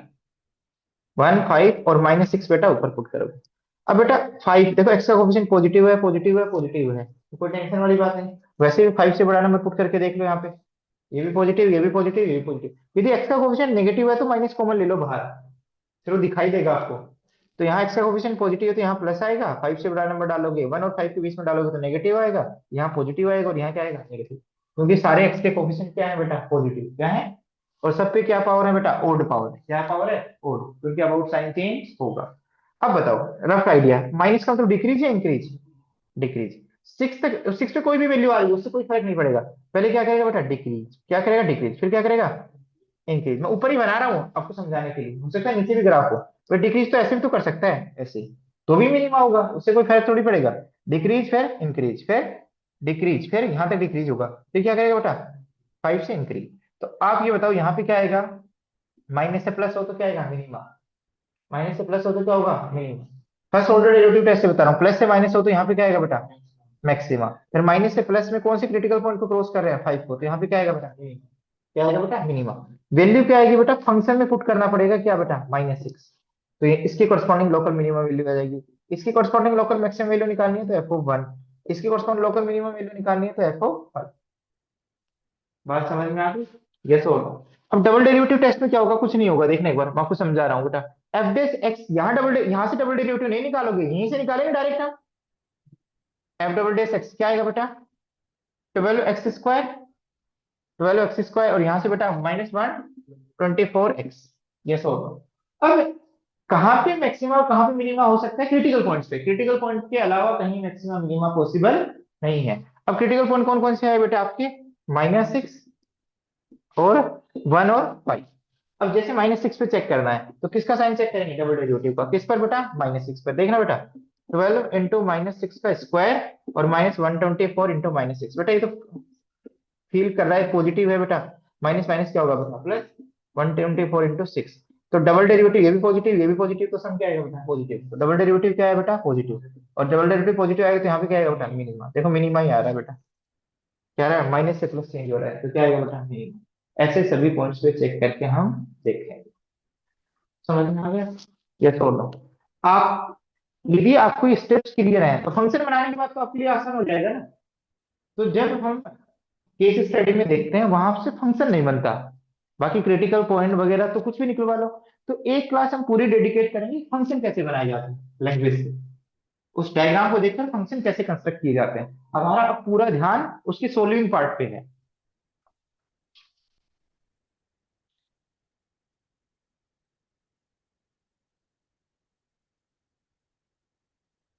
वन, फाइव और माइनस सिक्स बेटा ऊपर पुट करोगे। अब बेटा फाइव देखो, एक्स का कोफिशिएंट पॉजिटिव है, पॉजिटिव है, पॉजिटिव है, तो कोई टेंशन वाली बात नहीं। वैसे भी फाइव से बड़ा नंबर पुट करके देख लो यहाँ पे, ये भी पॉजिटिव, ये भी पॉजिटिव, ये भी पॉजिटिव। यदि एक्स का कोफिशिएंट नेगेटिव है तो माइनस कॉमन ले लो बाहर, फिर वो दिखाई देगा आपको। तो यहाँ एक्स का कोफिशिएंट पॉजिटिव है तो यहाँ प्लस आएगा, फाइव से बड़ा नंबर डालोगे, वन और फाइव के बीच में डालोगे तो नेगेटिव आएगा, यहाँ पॉजिटिव आएगा और यहाँ क्या आएगा, नेगेटिव। क्योंकि सारे एक्स के कोफिशिएंट क्या है बेटा, पॉजिटिव क्या है, और सब पे क्या पावर है बेटा, ओड पावर। क्या पावर है, ओड, क्योंकि अबाउट साइन चेंज होगा। अब बताओ, रफ आइडिया, माइनस का मतलब डिक्रीज या इंक्रीज, डिक्रीज। सिक्स तक, सिक्स पे कोई भी वैल्यू आ रही है उससे कोई फर्क नहीं पड़ेगा, पहले क्या करेगा बेटा, डिक्रीज, क्या करेगा, डिक्रीज, फिर क्या करेगा, इंक्रीज। मैं ऊपर ही बना रहा हूँ आपको समझाने के लिए, हो सकता है नीचे भी ग्राफ हो। तो डिक्रीज तो ऐसे भी तो कर सकता है, ऐसे ही तो भी मिनिमा होगा, उससे कोई फर्क थोड़ी पड़ेगा। डिक्रीज फिर इंक्रीज, फिर डिक्रीज, फिर यहाँ तक डिक्रीज होगा, फिर क्या करेगा बेटा, फाइव से इंक्रीज। तो आप ये बताओ यहाँ पे क्या आएगा, माइनस से प्लस हो तो क्या आएगा, मिनिमा। माइनस से प्लस हो तो क्या होगा, minima. First order derivative test से बता रहा हूँ, प्लस से माइनस हो तो यहाँ पे क्या आएगा बेटा, मैक्सिमा। फिर माइनस से प्लस में कौन सी क्रिटिकल पॉइंट को क्रॉस कर रहे हैं, फाइव को, तो यहाँ पे क्या आएगा बेटा, क्या आएगा बेटा, मिनिमा। वैल्यू क्या आएगी बेटा, फंक्शन में पुट करना पड़ेगा क्या बेटा, माइनस सिक्स। तो ये इसकी करस्पॉन्डिंग लोकल मिनिमम वैल्यू आ जाएगी। इसकी करस्पॉन्डिंग लोकल मैक्सिमम वैल्यू निकालनी है तो एफ ऑफ वन। इसकी करस्पॉन्डिंग लोकल मिनिमम वैल्यू निकालनी है तो एफ ऑफ फाइव। बात समझ में आ गई, यस और नो। अब डबल डेरिवेटिव टेस्ट में क्या होगा, कुछ नहीं होगा, देखने एक बार मैं आपको समझा रहा हूँ बेटा। एफ डेस एक्स, यहाँ से डबल डेरिवेटिव नहीं निकालोगे, यहीं से निकालेंगे डायरेक्ट हम। एफ डबल डेस एक्स क्या आएगा बेटा, 12x², 12x² और यहाँ से बेटा माइनस वन, 24x। यस होगा। अब कहाँ पे मैक्सिमा और कहाँ पे मिनिमा हो सकता है, क्रिटिकल पॉइंट्स पे। क्रिटिकल पॉइंट के अलावा कहीं मैक्सिमा मिनिमा पॉसिबल नहीं है। अब क्रिटिकल पॉइंट कौन कौन से है बेटा आपके, माइनस सिक्स और वन और फाइव। अब जैसे माइनस सिक्स पे चेक करना है तो किसका साइन चेक करेंगे, डबल डेरिवेटिव का, किस पर बेटा, माइनस सिक्स पर। देखना बेटा, 12 × -6 का स्क्वायर और -124 × -6 बेटा, ये तो फील कर रहा है पॉजिटिव है बेटा। माइनस माइनस क्या होगा बेटा, प्लस 124 × 6। तो डबल डेरिवेटिव ये भी पॉजिटिव, ये भी पॉजिटिव, तो सम क्या आएगा बेटा, पॉजिटिव। तो डबल डेरिवेटिव क्या है बेटा, पॉजिटिव। और डबल डेरिवेटिव पॉजिटिव आएगा तो यहाँ पे क्या आएगा बेटा, मिनिमा। देखो मिनिमा ही आ रहा है बेटा, क्या रहा है, माइनस से प्लस चेंज हो रहा है, तो क्या आएगा बेटा, मिनिमा। ऐसे सभी पॉइंट्स पे चेक करके हम देखेंगे। समझ में आ गया, यस और नो। आप, यदि आपको स्टेप्स क्लियर है तो फंक्शन बनाने के बाद तो आपके लिए आसान हो जाएगा ना। तो जब हम केस स्टडी में देखते हैं वहां से फंक्शन नहीं बनता, बाकी क्रिटिकल पॉइंट वगैरह तो कुछ भी निकलवा लो। तो एक क्लास हम पूरी डेडिकेट करेंगे फंक्शन कैसे बनाए जाते हैं लैंग्वेज से, उस डायग्राम को देखकर फंक्शन कैसे कंस्ट्रक्ट किए जाते हैं। हमारा अब पूरा ध्यान उसके सोल्विंग पार्ट पे है।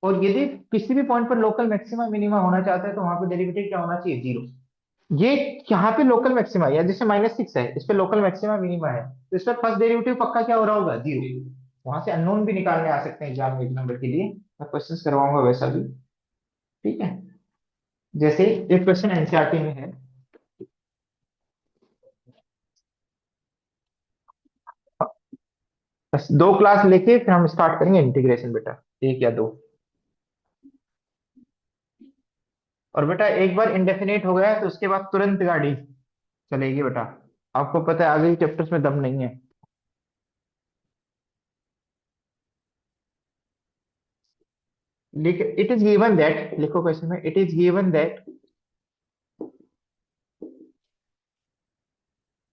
और यदि किसी भी पॉइंट पर लोकल मैक्सिमा मिनिमा होना चाहता है तो वहां पे डेरिवेटिव क्या होना चाहिए, जीरो। ये यहाँ पे लोकल मैक्सिमा है, या जैसे माइनस सिक्स है, इस पे लोकल मैक्सिमा मिनिमा है, तो इस पर फर्स्ट डेरिवेटिव पक्का क्या हो रहा होगा, जीरो। वहां से अननोन भी निकालने आ सकते हैं एग्जाम में एक नंबर के लिए, मैं क्वेश्चंस करवाऊंगा वैसा भी। ठीक है, जैसे एक क्वेश्चन एनसीईआरटी में है। बस दो क्लास लेके फिर हम स्टार्ट करेंगे इंटीग्रेशन बेटा, एक या दो। और बेटा एक बार इंडेफिनेट हो गया तो उसके बाद तुरंत गाड़ी चलेगी बेटा। आपको पता है आगे चैप्टर्स में दम नहीं है। लिख, इट इज गिवन दैट, लिखो क्वेश्चन में, it is given that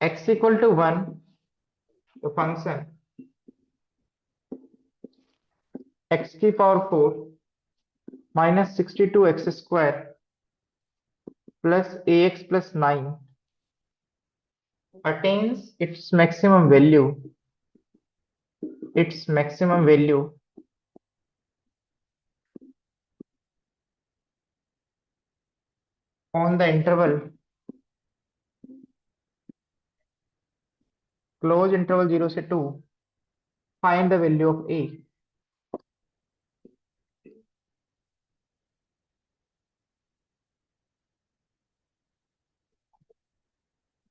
x equal to one, तो फंक्शन x की power four -62x² plus ax plus nine attains its maximum value on the interval close interval 0 से 2, find the value of a।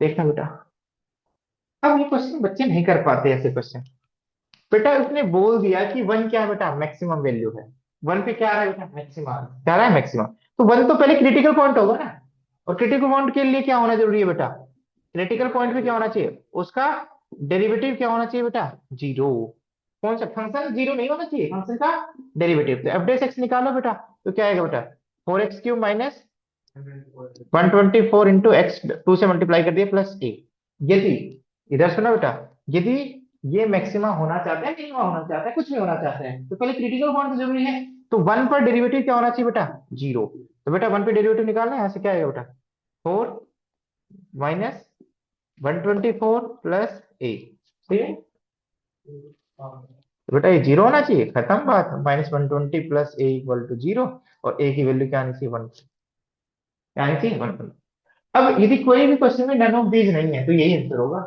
देखना बेटा, अब ये question बच्चे नहीं कर पाते ऐसे क्वेश्चन। बेटा उसने बोल दिया कि वन क्या है बेटा, मैक्सिमम वैल्यू है। वन पे क्या आ रहा है बेटा, मैक्सिमा क्या आ रहा है, मैक्सिमा। तो वन तो पहले क्रिटिकल पॉइंट होगा ना, और क्रिटिकल पॉइंट के लिए क्या होना जरूरी है बेटा, क्रिटिकल पॉइंट पे क्या होना चाहिए उसका डेरिवेटिव क्या होना चाहिए बेटा, जीरो। कौन सा फंक्शन, जीरो नहीं होना चाहिए फंक्शन का डेरिवेटिव। तो एफ डेस एक्स निकालो बेटा, तो क्या आएगा बेटा, 4x³ minus 124 into x, two से मल्टीप्लाई कर दिया प्लस ए। यदि, इधर सुना बेटा, यदि ये मैक्सिमा होना चाहता है, मिनिमा होना चाहता है, कुछ भी होना चाहता है, तो पहले क्रिटिकल पॉइंट जरूरी है। तो वन पर डेरिवेटिव क्या होना चाहिए बेटा, जीरो। तो बेटा वन पे डेरिवेटिव निकालना है, यहाँ से क्या आएगा बेटा, 4 - 124 प्लस ए, ठीक है। तो बेटा ये जीरो होना चाहिए, खत्म बात। -120 plus a equal to zero, और ए की वैल्यू क्या आनी चाहिए, वन, क्या आनी चाहिए, वन। अब यदि कोई भी क्वेश्चन में नन ऑफ दीज नहीं है तो यही आंसर होगा,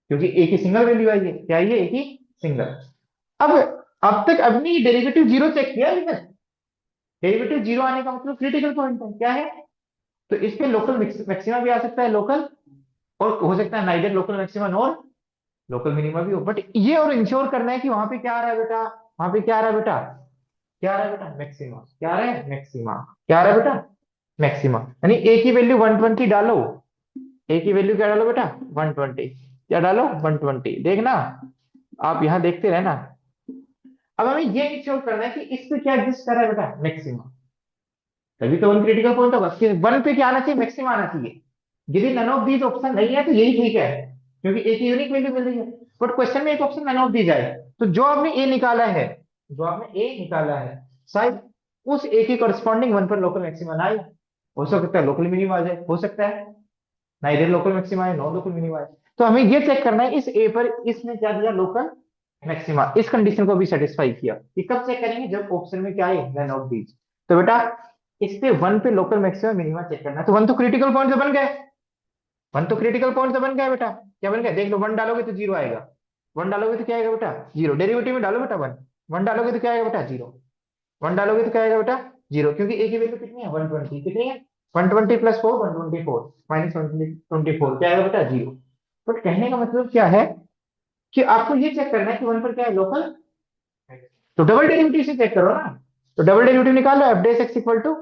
क्योंकि एक ही सिंगल वैल्यू आई है, क्या आई है, एक ही सिंगल। अब अब तक अपनी डेरिवेटिव जीरो चेक किया है, डेरिवेटिव जीरो आने का मतलब क्रिटिकल पॉइंट है, क्या है। तो इस पे लोकल मैक्सिमा भी आ सकता है, लोकल, और हो सकता है neither local maxima nor local minima भी हो। बट ये और इंश्योर करना है कि वहां पे क्या आ रहा है बेटा, वहां पे क्या आ रहा है बेटा, क्या आ रहा है बेटा, मैक्सिमा, क्या आ रहा है, मैक्सिमा, क्या आ रहा है बेटा, मैक्सिमा। यानी ए की वैल्यू 120 डालो, ए की वैल्यू क्या डालो बेटा, 120, क्या डालो, 120, देखना, आप यहाँ देखते रहना। अब हमें ये इंश्योर करना है कि इस पे क्या एग्जिस्ट कर रहा है बेटा, मैक्सिमा। तभी तो वन क्रिटिकल पॉइंट होगा कि वन पे क्या आना चाहिए, मैक्सिमा आना चाहिए। यदि नन ऑफ दीज ऑप्शन नहीं है तो यही ठीक है, क्योंकि एक यूनिक वैल्यू मिल रही है। बट क्वेश्चन में एक ऑप्शन नन ऑफ दीज आए, तो जो आपने ए निकाला है, जो आपने ए निकाला है, शायद उस ए के करस्पॉन्डिंग वन पर लोकल मैक्सिमा ना आए, हो सकता है लोकल मिनिमा आ जाए, हो सकता है ना, इधर लोकल मैक्सिमा है, नॉन लोकल मिनिमा है। तो हमें ये चेक करना है इस ए पर इसने क्या दिया, लोकल मैक्सिमा। इस कंडीशन को भी सेटिस्फाई किया। ये कब चेक करेंगे, जब ऑप्शन में क्या है, नन ऑफ दीज। तो बेटा इस पे वन पे लोकल मैक्सिमा मिनिमा चेक करना है। तो वन तो क्रिटिकल पॉइंट से बन गए, वन तो क्रिटिकल पॉइंट से बन गया बेटा, क्या बन गया, देख लो, वन डालोगे तो जीरो आएगा, वन डालोगे तो क्या आएगा बेटा, जीरो। डेरिवेटिव में डालो बेटा वन, वन डालोगे तो क्या आएगा बेटा, जीरो। वन डालोगे तो क्या आएगा बेटा, जीरो, क्योंकि ए की वैल्यू कितनी है, 120, कितनी है, 120 प्लस 4, 124 माइनस 124, क्या आएगा बेटा, जीरो। बट कहने का मतलब क्या है कि आपको ये चेक करना है कि वन पर क्या है, लोकल। तो डबल डेरिवेटिव से चेक करो ना, तो डबल डेरिवेटिव निकालो, f dash x equal to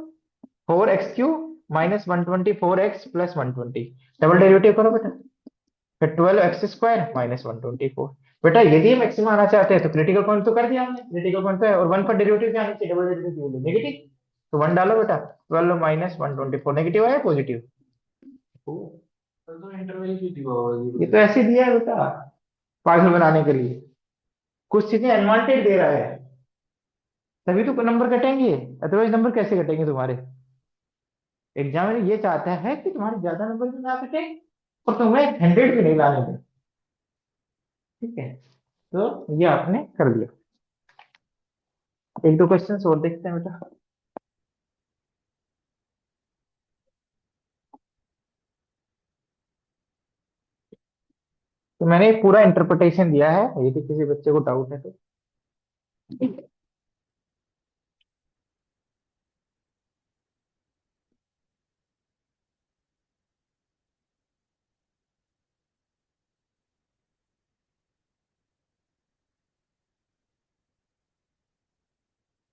4x³ minus 124x plus 120, double derivative करो बेटा, फिर 12x² माइनस 124। बेटा यदि मैक्सिमम आना चाहते हैं तो क्रिटिकल पॉइंट तो कर दिया हमने, क्रिटिकल पॉइंट तो है, और वन पर डेरिवेटिव क्या आनी चाहिए, डबल डेरिवेटिव की वैल्यू नेगेटिव। तो वन डालो बेटा, 12 माइनस 124, नेगेटिव है पॉजिटिव, तो इंटरवल की दिया होगा ये जीरो तो से। ऐसे दिया है बेटा, पागल बनाने के लिए। कुछ चीजें अनवांटेड दे रहा है, तभी तो नंबर कटेंगे, अदरवाइज नंबर कैसे कटेंगे तुम्हारे। एग्जामिनर ये चाहता है कि तुम्हारे ज्यादा नंबर भी ना कटे, और तुम्हें 100 भी नहीं लाने दें, ठीक है। तो ये आपने कर दिया। एक दो क्वेश्चन और देखते हैं बेटा। तो मैंने एक पूरा इंटरप्रिटेशन दिया है, यदि किसी बच्चे को डाउट है तो।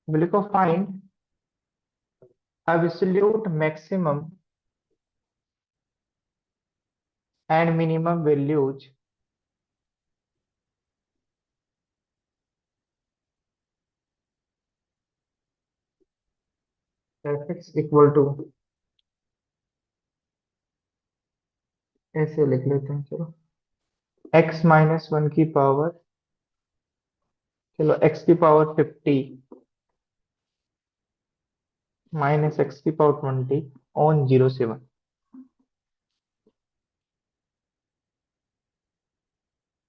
लिखो find absolute maximum and minimum values f x equal to, ऐसे लिख लेते हैं चलो, x - 1 की पावर, चलो x की पावर 50 माइनस x की पावर 20 ऑन 07।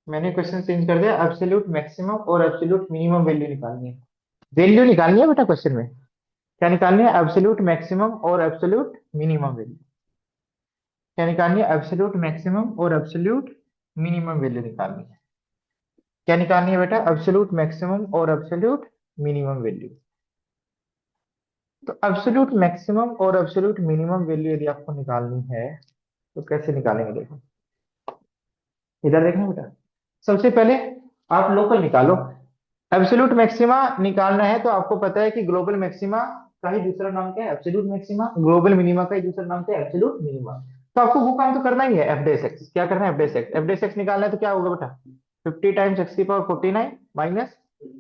मैंने क्वेश्चन चेंज कर दिया, एब्सोल्यूट मैक्सिमम और एब्सोल्यूट मिनिमम वैल्यू निकालनी है, वैल्यू निकालनी है बेटा क्वेश्चन में। क्या निकालनी है, एब्सोल्यूट मैक्सिमम और एब्सोल्यूट मिनिमम वैल्यू। क्या निकालनी है, एब्सोल्यूट मैक्सिमम और एब्सोल्यूट मिनिमम वैल्यू निकालनी है। क्या निकालनी है बेटा, एब्सोल्यूट मैक्सिमम और एब्सोल्यूट मिनिमम वैल्यू। तो एब्सोल्यूट मैक्सिमम और एब्सोल्यूट मिनिमम वैल्यू यदि आपको निकालनी है तो कैसे निकालेंगे, देखो। इधर देखना बेटा, सबसे पहले आप लोकल निकालो। एब्सोल्यूट मैक्सिमा निकालना है तो आपको पता है कि ग्लोबल मैक्सिमा का ही दूसरा नाम क्या है, एब्सोल्यूट मैक्सिमा। ग्लोबल मिनिमा का ही दूसरा नाम क्या है, एब्सोल्यूट मिनिमा। तो आपको वो काम तो करना ही है, एफ डेस एक्स। क्या करना है, f dash x. F dash x निकालना है तो क्या होगा बेटा, 50 टाइम्स एक्स की पावर 49 माइनस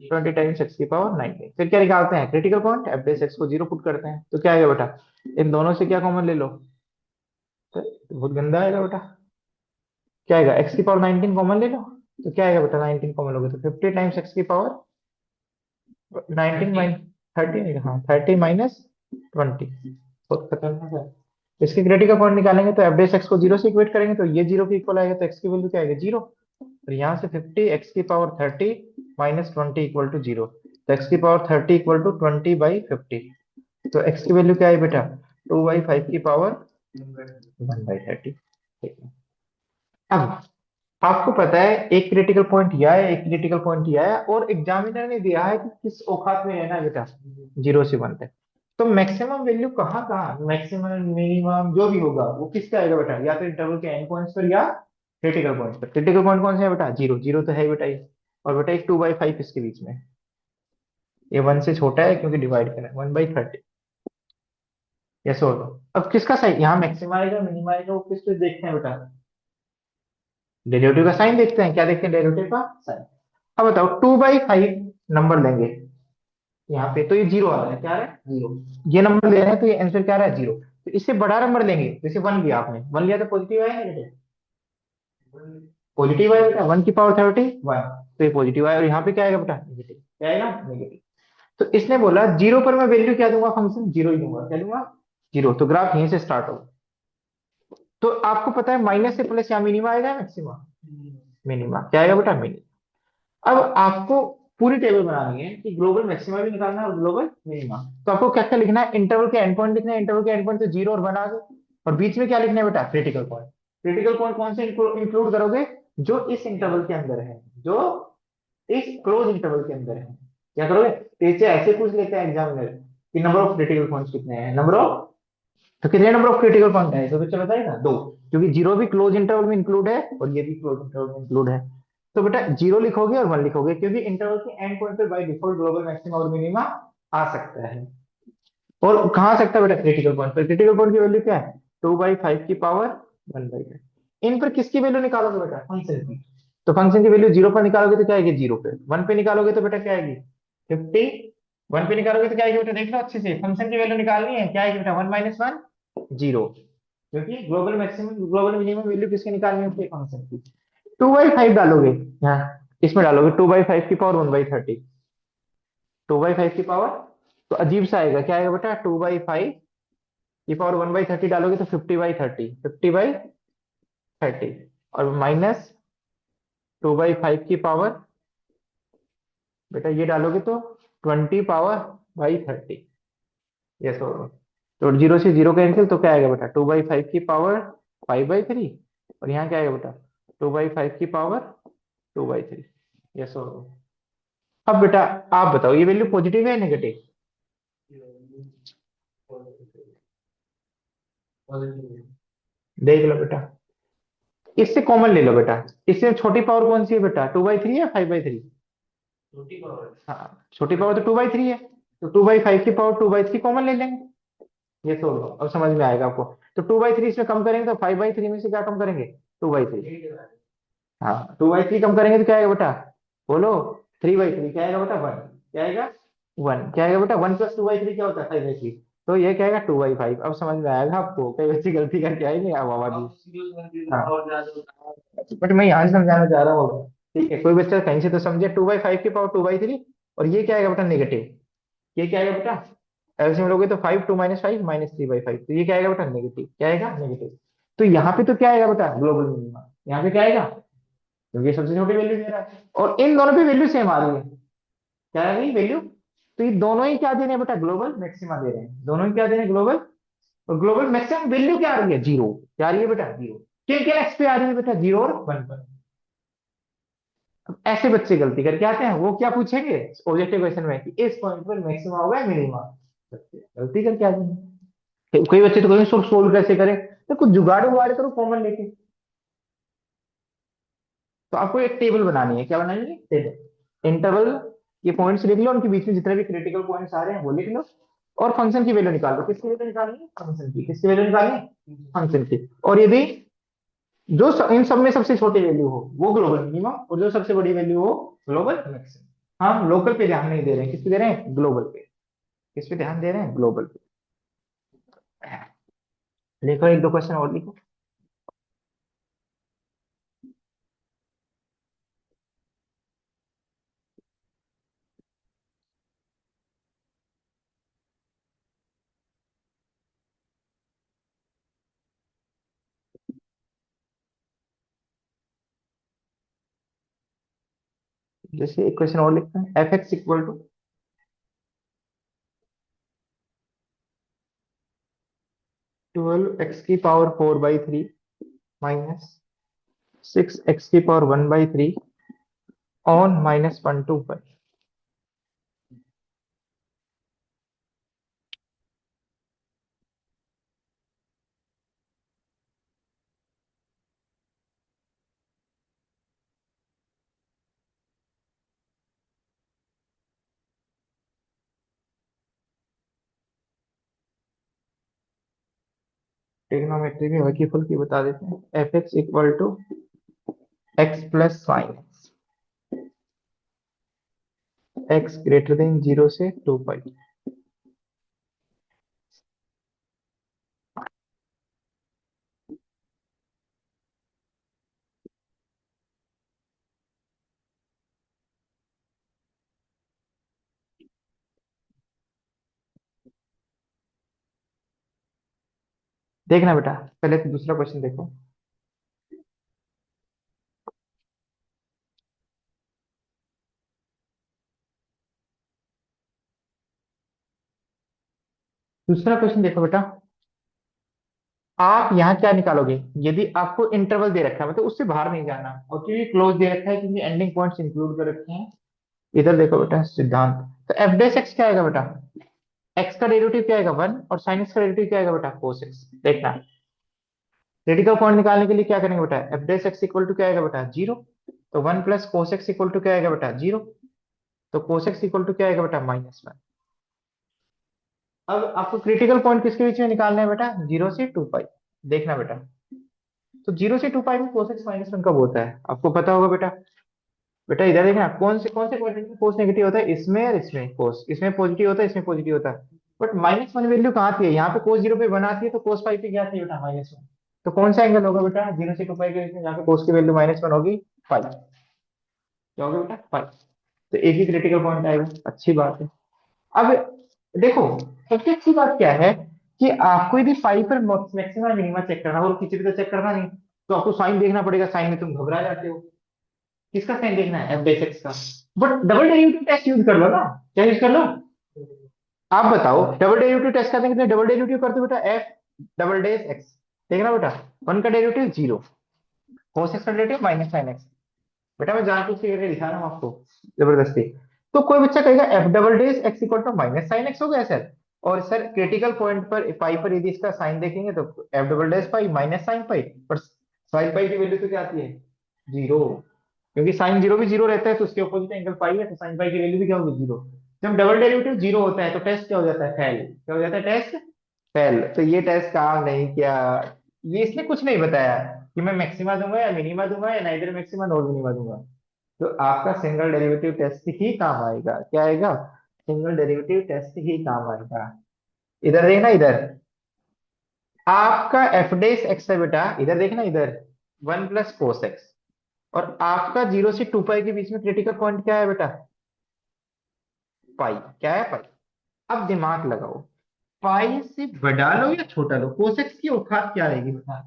20 टाइम्स एक्स की पावर 19। फिर क्या निकालते हैं, critical point. F dash x को जीरो पुट करते हैं तो क्या आएगा बेटा, इन दोनों से क्या कॉमन ले लो, तो बहुत गंदा आएगा बेटा। क्या आएगा, एक्स की पावर 19 कॉमन ले लो, तो क्या आएगा बेटा, 19 कॉमन लोगे तो 50 टाइम्स एक्स की पावर 19 माइनस 30 आएगा, हाँ 30 माइनस 20। बहुत खतरनाक है। इसकी क्रिटिकल पॉइंट निकालेंगे तो एफ डेस एक्स को जीरो से इक्वेट करेंगे तो ये जीरो के इक्वल आएगा, तो एक्स की वैल्यू क्या आएगी, जीरो। और यहाँ से 50 एक्स की power 30 minus 20 equal to zero, तो एक्स की पावर 30 इक्वल टू 20/50। तो एक्स की वैल्यू क्या है बेटा, 2/5 की पावर 1/30। ठीक है। अब आपको पता है एक क्रिटिकल पॉइंट यह है, एक क्रिटिकल पॉइंट यह है, और एग्जामिनर ने दिया है कि किस औकात में रहना है बेटा, 0 से 1 तक। तो मैक्सिमम वैल्यू कहाँ कहाँ, मैक्सिमम मिनिमम जो भी होगा वो किसका आएगा बेटा, या तो इंटरवल के एंड पॉइंट्स पर या क्रिटिकल पॉइंट्स पर। क्रिटिकल पॉइंट कौन से है बेटा, जीरो। जीरो तो है ही बेटा ये। और बेटा एक 2/5 इसके बीच में, ये 1 से छोटा है क्योंकि डिवाइड करना है, 1/30। यस और नो। अब किसका सही, यहाँ मैक्सिमम आएगा मिनिमम आएगा, वो किस पे देखते हैं बेटा, डेरिवेटिव का साइन देखते हैं। क्या देखते हैं, डेरिवेटिव का साइन। अब बताओ 2/5 नंबर लेंगे यहाँ पे, तो ये जीरो आ रहा है, क्या आ रहा है, जीरो। ये नंबर ले रहे हैं तो ये आंसर क्या आ रहा है, जीरो। तो इससे बड़ा नंबर लेंगे, जैसे 1 लिया आपने, 1 लिया तो पॉजिटिव आया नेगेटिव, पॉजिटिव आया बेटा, 1 की पावर 30 1, तो ये पॉजिटिव आया। और यहाँ पे क्या आएगा बेटा, नेगेटिव। क्या आएगा, नेगेटिव। तो इसने बोला जीरो पर मैं वैल्यू क्या दूंगा, फंक्शन जीरो ही दूंगा। क्या दूंगा, जीरो। तो ग्राफ यहीं से स्टार्ट होगा। तो आपको पता है माइनस से प्लस यहाँ मिनिमा आएगा, मैक्सिमा मिनिमा क्या आएगा बेटा, मिनिमा। अब आपको पूरी टेबल बनानी है कि ग्लोबल मैक्सिमा भी निकालना है और ग्लोबल मिनिमा। तो आपको क्या क्या लिखना है, इंटरवल के एंड पॉइंट लिखना है। इंटरवल के एंड पॉइंट तो जीरो और 1 आ गए। और बीच में क्या लिखना है बेटा, क्रिटिकल पॉइंट। क्रिटिकल पॉइंट कौन से इंक्लूड करोगे, जो इस इंटरवल के अंदर है, जो इस क्लोज इंटरवल के अंदर है। क्या करोगे, टीचर ऐसे पूछ लेते हैं एग्जामिनर कि नंबर ऑफ क्रिटिकल पॉइंट्स कितने हैं, नंबर ऑफ, तो कितने नंबर ऑफ क्रिटिकल पॉइंट है, तो चलो बताइए ना, दो। क्योंकि जीरो भी क्लोज इंटरवल में इंक्लूड है और ये भी क्लोज इंटरवल में इंक्लूड है। तो बेटा जीरो लिखोगे और 1 लिखोगे, क्योंकि इंटरवल के एंड पॉइंट पे बाय डिफॉल्ट ग्लोबल मैक्सिमा और मिनिमा आ सकता है। और कहाँ आ सकता है बेटा, क्रिटिकल पॉइंट पर। क्रिटिकल पॉइंट की वैल्यू क्या है, 2/5 की पावर 1/5। इन पर किसकी वैल्यू निकालोगे बेटा, फंक्शन की। तो फंक्शन की वैल्यू जीरो पर निकालोगे तो क्या आएगी, जीरो पे। 1 पे निकालोगे तो बेटा क्या आएगी, 50। 1 पे निकालोगे तो क्या आएगी बेटा, देख लो अच्छे से, फंक्शन की वैल्यू निकालनी है, क्या आएगी बेटा, 1 - 1 जीरो। क्योंकि global maximum global minimum value किसकी निकालनी है, फंक्शन की। 2/5 डालोगे यहाँ, इसमें डालोगे 2/5 की पावर 1/30। 2/5 की पावर, तो अजीब सा आएगा, क्या आएगा बेटा, 2/5 की पावर 1/30 डालोगे तो 50/30, 50/30। और माइनस 2/5 की पावर, बेटा ये डालोगे तो 20 पावर/30। यस और, तो जीरो से जीरो कैंसिल, तो क्या आएगा बेटा, 2/5 की पावर 5/3। और यहाँ क्या आएगा बेटा, 2/5 की पावर 2/3। यस और, अब बेटा आप बताओ ये वैल्यू पॉजिटिव है नेगेटिव, देख लो बेटा। इससे कॉमन ले लो बेटा, इससे छोटी पावर कौन सी है बेटा, 2/3 या 5/3। हाँ छोटी पावर तो 2/3 है, तो 2/5 की पावर 2/3 कॉमन ले लेंगे। ये तो अब समझ में आएगा आपको। तो 2/3 इसमें कम करेंगे तो 5/3 में से क्या कम करेंगे, 2/3। हाँ 2/3 कम करेंगे तो क्या आएगा बेटा, बोलो, 3/3। क्या आएगा बेटा, 1। क्या आएगा, 1। क्या आएगा बेटा, 1 + 2/3 क्या होता है, 5/3। तो ये क्या आएगा, 2/5। अब समझ में आएगा आपको, कई बच्चे गलती करके आएंगे अब आवाज। हाँ बट मैं यहाँ से समझाना चाह रहा हूँ। ठीक है, कोई बच्चा कहीं से तो समझे, 2/5 की पावर 2/3। और ये क्या आएगा बेटा, नेगेटिव। ये क्या आएगा बेटा, एलसीएम लोगे तो 5 2 - 5 -3/5। तो ये क्या आएगा बेटा, नेगेटिव। क्या आएगा, नेगेटिव। तो यहाँ पे तो क्या आएगा बेटा, ग्लोबल मिनिमा। यहाँ पे क्या आएगा, क्योंकि ये सबसे छोटी वैल्यू दे रहा है और इन दोनों पे वैल्यू सेम आ रही है। क्या आ रही है वैल्यू, तो ये दोनों ही क्या दे रहे हैं बेटा, ग्लोबल मैक्सिमा दे रहे हैं। दोनों ही क्या दे रहे हैं, ग्लोबल। और ग्लोबल मैक्सिमम वैल्यू क्या आ रही है, जीरो। क्या आ रही है बेटा, जीरो। किन किन एक्स पे आ रही है बेटा, 0 और 1 पर। अब ऐसे बच्चे गलती करके आते हैं, वो क्या पूछेंगे ऑब्जेक्टिव क्वेश्चन में कि इस पॉइंट पर मैक्सिमा होगा या मिनिमा। बच्चे गलती करके आते हैं। कई बच्चे तो कहेंगे सोल्व कैसे करें, तो कुछ जुगाड़ उगाड़ करो कॉमन लेके। तो आपको एक टेबल बनानी है, क्या बनानी है, टेबल। इंटरवल ये पॉइंट्स लिख लो, उनके बीच में जितने भी क्रिटिकल पॉइंट्स आ रहे हैं वो लिख लो, और फंक्शन की वैल्यू निकाल लो। किसकी वैल्यू निकालनी है, फंक्शन की। किसकी वैल्यू निकालनी है, फंक्शन की। और यदि इन सब में सबसे छोटी वैल्यू हो वो ग्लोबल मिनिमम, और जो सबसे बड़ी वैल्यू हो ग्लोबल मैक्सिमम। हम लोकल पे ध्यान नहीं दे रहे हैं, किस पे दे रहे हैं, ग्लोबल पे। किस पे ध्यान दे रहे हैं, ग्लोबल पे। लिखो एक दो क्वेश्चन और लिखो। जैसे एक क्वेश्चन और लिखते हैं, f x equal to 12 x की पावर 4/3 माइनस 6 x की पावर 1/3 ऑन -1 to 5। ट्रिग्नोमेट्री में हल्की फुल्की बता देते हैं। F x equal to x plus sine x greater than 0 से 2 पाई। देखना बेटा, पहले तो दूसरा क्वेश्चन देखो। दूसरा क्वेश्चन देखो बेटा, आप यहाँ क्या निकालोगे। यदि आपको इंटरवल दे रखा है, मतलब उससे बाहर नहीं जाना, और क्योंकि क्लोज दे रखा है, क्योंकि एंडिंग पॉइंट्स इंक्लूड कर रखे हैं। इधर देखो बेटा सिद्धांत। तो एफ डैश एक्स क्या आएगा बेटा, एक्स का डेरिवेटिव क्या आएगा 1, और साइन एक्स का डेरिवेटिव क्या आएगा बेटा कोस एक्स। देखना, क्रिटिकल पॉइंट निकालने के लिए क्या करेंगे बेटा, f dash x equal to क्या आएगा बेटा 0। तो 1 plus cos x equal to क्या आएगा बेटा 0। तो कोस एक्स इक्वल टू क्या आएगा बेटा -1। अब आपको क्रिटिकल पॉइंट किसके बीच में निकालना है बेटा, 0 से 2 पाई। देखना बेटा, तो 0 से 2 पाई में कोस एक्स -1 कब होता है, आपको पता होगा बेटा। बेटा इधर देखना, कौन से क्वाड्रेंट में कोस नेगेटिव होता है, इसमें और इसमें कोस, इसमें पॉजिटिव होता है, इसमें पॉजिटिव होता है। बट -1 वैल्यू कहाँ आती है, यहाँ पे कोस 0 पे 1 आती है, तो कोस पाई पे क्या आती है बेटा -1। तो कौन सा एंगल होगा बेटा 0 से 2 पाई के बीच में, यहाँ पे कोस की वैल्यू -1 होगी, पाई। क्या होगा बेटा, पाई। तो एक ही क्रिटिकल पॉइंट आएगा, अच्छी बात है। अब देखो, सबसे अच्छी बात क्या है कि आपको यदि पाई पर मैक्सिमम मिनिमा चेक करना हो, और किसी भी तो चेक करना नहीं, तो आपको साइन देखना पड़ेगा। साइन में तुम घबरा जाते हो। किसका साइन देखना है, एफ बेस एक्स का। But double derivative test use कर लो ना। क्या यूज कर लो, आप बताओ। डबल डेरिवेटिव टेस्ट करने के लिए डबल डेरिवेटिव करते हो बेटा, एफ डबल डेस एक्स। देखना बेटा, 1 का डेरिवेटिव 0, cos एक्स का डेरिवेटिव -sin एक्स। बेटा मैं जानबूझ के करके दिखा रहा हूँ आपको, जबरदस्ती। तो कोई बच्चा कहेगा f double dash x equal to -sin x हो गया सर। और सर क्रिटिकल पॉइंट पर पाई पर यदि इसका साइन देखेंगे तो एफ डबल डेस पाई -sin पाई, पर साइन पाई की वैल्यू तो क्या आती है, 0। क्योंकि साइन 0 भी 0 रहता है, तो उसके अपोजिट एंगल पाई है, तो साइन पाई की वैल्यू भी क्या होगी, 0। जब डबल डेरिवेटिव 0 होता है तो टेस्ट क्या हो जाता है, फेल। क्या हो जाता है, टेस्ट फेल। तो ये टेस्ट काम नहीं किया। ये इसने कुछ नहीं बताया कि मैं मैक्सिमा दूंगा या मिनिमा दूंगा, या नाइदर मैक्सिमा नॉर मिनिमा दूंगा। तो आपका सिंगल डेरिवेटिव टेस्ट ही काम आएगा। क्या आएगा, सिंगल डेरिवेटिव टेस्ट ही काम आएगा। इधर देखना, इधर आपका एफ डेस एक्स है बेटा, इधर देखना, इधर 1 प्लस कोस एक्स। और आपका 0 से 2 पाई के बीच में क्रिटिकल पॉइंट क्या है बेटा, पाई। क्या है, पाई। अब दिमाग लगाओ, पाई से बड़ा लो या छोटा लो, कोसेक्स की औकात क्या रहेगी बेटा,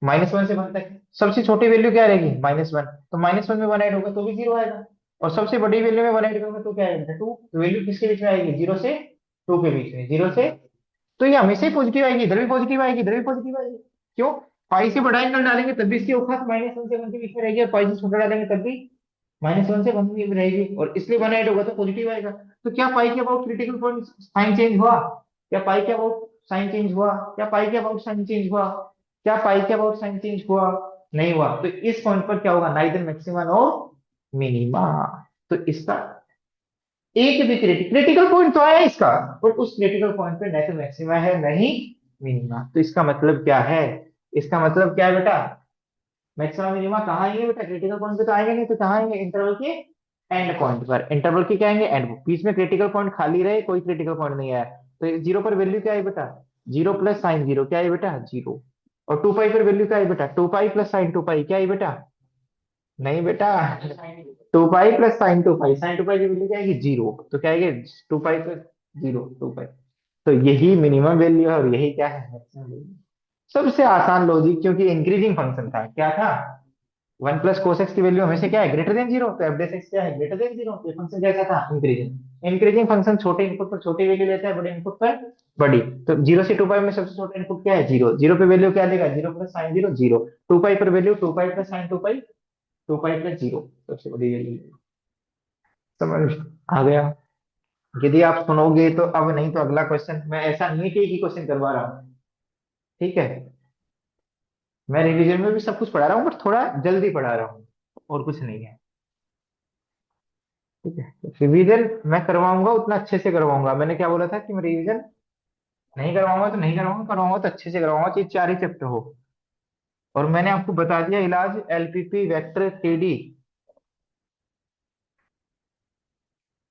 -1 से 1 तक सबसे छोटी वैल्यू क्या रहेगी, -1। तो -1 में 1 ऐड होगा तो भी 0 आएगा। और सबसे बड़ी वैल्यू में 1 ऐड करोगे तो क्या आएगा, 2। तो वैल्यू किसके बीच में आएगी, 0 से 2 के बीच में, 0 से। तो ये हमेशा ही पॉजिटिव आएगी, इधर भी पॉजिटिव आएगी, इधर भी पॉजिटिव आएगी। क्यों, पाई से बड़ा एंगल डालेंगे तब भी इसकी औकात -1 से 1 के बीच में रहेगी, और पाई से छोटा डालेंगे तब भी -1 से 1 में रहेगी, और इसलिए 1 ऐड होगा तो पॉजिटिव आएगा। तो क्या पाई के about critical point sign change हुआ, क्या पाई के अबाउट साइन चेंज हुआ, क्या पाई के अबाउट साइन चेंज हुआ, क्या पाई के अबाउट साइन चेंज हुआ। नहीं हुआ, तो इस पॉइंट पर क्या होगा, नाइदर मैक्सिमा नो मिनिमा। तो इसका एक भी क्रिटिकल पॉइंट तो आया इसका, पर उस क्रिटिकल पॉइंट पे न तो मैक्सिमा है नहीं मिनिमा। तो इसका मतलब क्या है, इसका मतलब क्या है बेटा, मैक्सिमम मिनिमा कहाँ आएंगे बेटा, क्रिटिकल पॉइंट पे तो आएंगे नहीं, तो कहाँ आएंगे, इंटरवल के एंड पॉइंट पर। इंटरवल के क्या आएंगे, एंड, बीच में क्रिटिकल पॉइंट खाली रहे, कोई क्रिटिकल पॉइंट नहीं आया, तो जीरो पर वैल्यू क्या है बेटा, जीरो प्लस साइन जीरो क्या है बेटा, जीरो। और टू पाई पर वैल्यू क्या है बेटा, two pi plus sine two pi क्या है बेटा, नहीं बेटा, two pi plus sine two pi, sine two pi की वैल्यू क्या आएगी, जीरो, तो क्या आएगी, two pi plus zero, two pi. तो यही मिनिमम वैल्यू है और यही क्या है, मैक्सिमम वैल्यू। सबसे आसान लॉजिक, क्योंकि इंक्रीजिंग फंक्शन था, क्या था, वन प्लस कोस एक्स की वैल्यू हमेशा क्या है, ग्रेटर देन जीरो, तो एफ डेस एक्स क्या है, ग्रेटर देन जीरो। तो फंक्शन कैसा था, इंक्रीजिंग। इंक्रीजिंग फंक्शन छोटे इनपुट पर छोटी वैल्यू लेता है, बड़े इनपुट पर बड़ी। तो जीरो से टू पाई में सबसे छोटा इनपुट क्या है, जीरो। जीरो पे वैल्यू क्या देगा, zero plus sine zero, zero. Two pi पर value two pi plus sine two pi, two pi plus zero, सबसे बड़ी वैल्यू। समझ आ गया। यदि आप सुनोगे तो, अब नहीं तो अगला क्वेश्चन, मैं ऐसा नहीं है कि एक ही क्वेश्चन करवा रहा हूँ, ठीक है, मैं रिवीजन में भी सब कुछ पढ़ा रहा हूँ, बट थोड़ा जल्दी पढ़ा रहा हूँ, और कुछ नहीं है, ठीक है। रिवीजन मैं करवाऊंगा उतना अच्छे से करवाऊंगा, मैंने क्या बोला था कि मैं रिवीजन नहीं करवाऊंगा तो नहीं करवाऊंगा, करवाऊंगा तो अच्छे से करवाऊंगा, चाहे चार ही चैप्टर हो। और मैंने आपको बता दिया इलाज, LPP, vector, KD,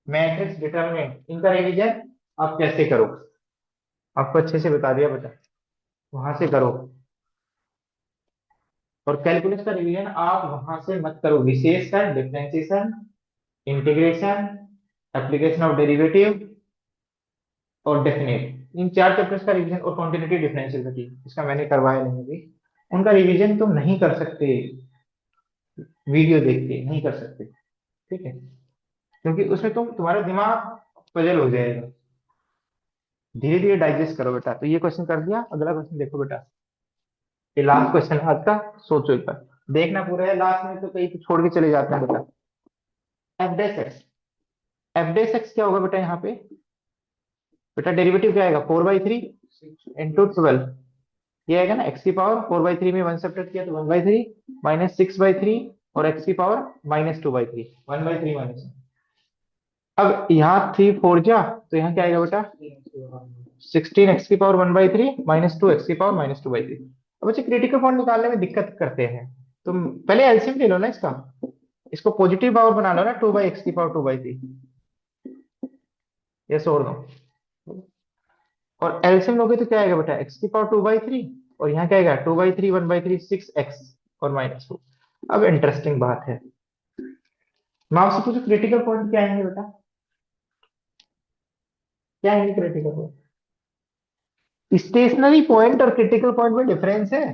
matrix, determinant, इनका रिवीजन आप कैसे करो, आपको अच्छे से बता दिया बेटा, वहां से करो। और कैलकुलस का रिवीजन आप वहां से मत करो, विशेषकर differentiation, integration, application of derivative और डेफिनेट, इन चार चैप्टर्स का रिवीजन, और क्वांटिटेटिव डिफरेंशियलिटी, इसका मैंने करवाया नहीं अभी, उनका रिवीजन तुम नहीं कर सकते, वीडियो देख के नहीं कर सकते, ठीक है, क्योंकि उसमें तुम्हारा दिमाग पजल हो जाएगा। धीरे धीरे डाइजेस्ट करो बेटा। तो ये क्वेश्चन कर दिया, अगला क्वेश्चन देखो बेटा, ये लास्ट क्वेश्चन है आज का, सोचो एक बार, देखना पूरा है, लास्ट में तो कहीं तो छोड़ के चले जाते हैं बेटा। F dash x, F dash x क्या होगा बेटा यहाँ पे, बेटा डेरिवेटिव क्या आएगा, four by three into twelve, ये आएगा ना, एक्स की पावर फोर बाई थ्री में वन सब्ट्रैक्ट किया तो one by three, minus six by three, और एक्स की power minus two by three, one by three minus. अब यहाँ थ्री फोर जा, तो यहाँ क्या आएगा बेटा, सिक्सटीन एक्स की power one by three minus two x की power minus two by three. अब बच्चे क्रिटिकल पॉइंट निकालने में दिक्कत करते हैं, तुम पहले एलसीएम ले लो ना इसका, इसको पॉजिटिव पावर बना लो ना, टू बाई एक्स की पावर टू बाई थ्री, ये छोड़ दो, और एलसीएम लोगे तो क्या आएगा बेटा, एक्स की पावर टू बाई थ्री, और यहाँ क्या आएगा, to by three one by three six x और माइनस टू। अब इंटरेस्टिंग बात है, मैं आपसे पूछू क्रिटिकल पॉइंट क्या आएंगे बेटा, क्या आएंगे क्रिटिकल पॉइंट, स्टेशनरी पॉइंट और क्रिटिकल पॉइंट में डिफरेंस है।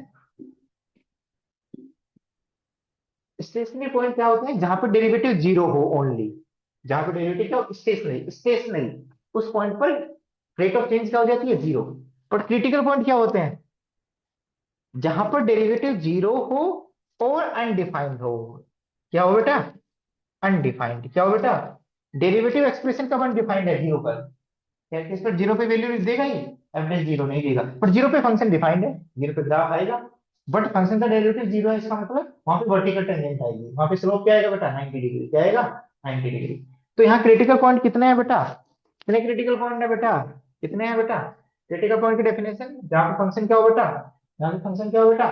स्टेशनरी पॉइंट क्या होते हैं, जहां पर डेरिवेटिव जीरो हो ओनली, जहां पर डेरिवेटिव क्या हो, स्टेशनरी, स्टेशनरी, उस पॉइंट पर रेट ऑफ चेंज क्या हो जाती है, जीरो। पर क्रिटिकल पॉइंट क्या होते हैं, जहां पर डेरिवेटिव जीरो हो और अनडिफाइंड हो, क्या हो बेटा, अनडिफाइंड, क्या हो बेटा, डेरिवेटिव एक्सप्रेशन कब अनडिफाइंड है, जीरो पर, क्या इस पर जीरो पे वैल्यू देगा ही, एवरेज जीरो नहीं देगा, पर जीरो पे फंक्शन डिफाइंड है, जीरो पे ग्राफ आएगा, बट फंक्शन का डेरिवेटिव जीरो है, इसका मतलब वहां पे वर्टिकल टेंजेंट आएगी, वहां पे स्लोप क्या आएगा बेटा, 90 डिग्री, क्या आएगा, 90 डिग्री। तो यहाँ क्रिटिकल पॉइंट कितने हैं बेटा, कितने क्रिटिकल पॉइंट है बेटा, कितने हैं बेटा, क्रिटिकल पॉइंट की डेफिनेशन, जहाँ पे फंक्शन क्या हो बेटा, जहाँ पे फंक्शन क्या हो बेटा,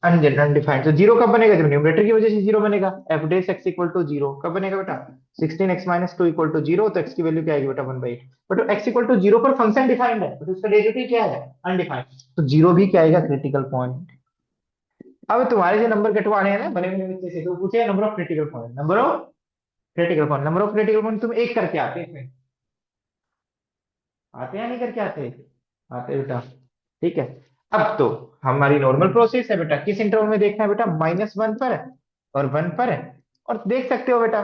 अनडिफाइंड। तो जीरो कब बनेगा, जब न्यूमरेटर की वजह से जीरो बनेगा, f dash x equal to zero कब बनेगा बेटा, sixteen x minus two equal to zero, तो एक्स की वैल्यू क्या आएगी बेटा, one by eight. But x equal to zero पर फंक्शन डिफाइंड है, तो उसका डेरिवेटिव क्या है, अनडिफाइंड, तो जीरो भी क्या आएगा, क्रिटिकल पॉइंट। अब तुम्हारे जो नंबर कटवाने हैं ना बने बने बच्चे से, तो पूछे number of critical point, number of critical point, number of critical point तुम एक करके आते हैं इसमें, आते हैं नहीं करके आते, आते बेटा, ठीक है। अब तो हमारी नॉर्मल प्रोसेस है बेटा, किस इंटरवल में देखना है बेटा, माइनस वन पर और वन पर, और देख सकते हो बेटा,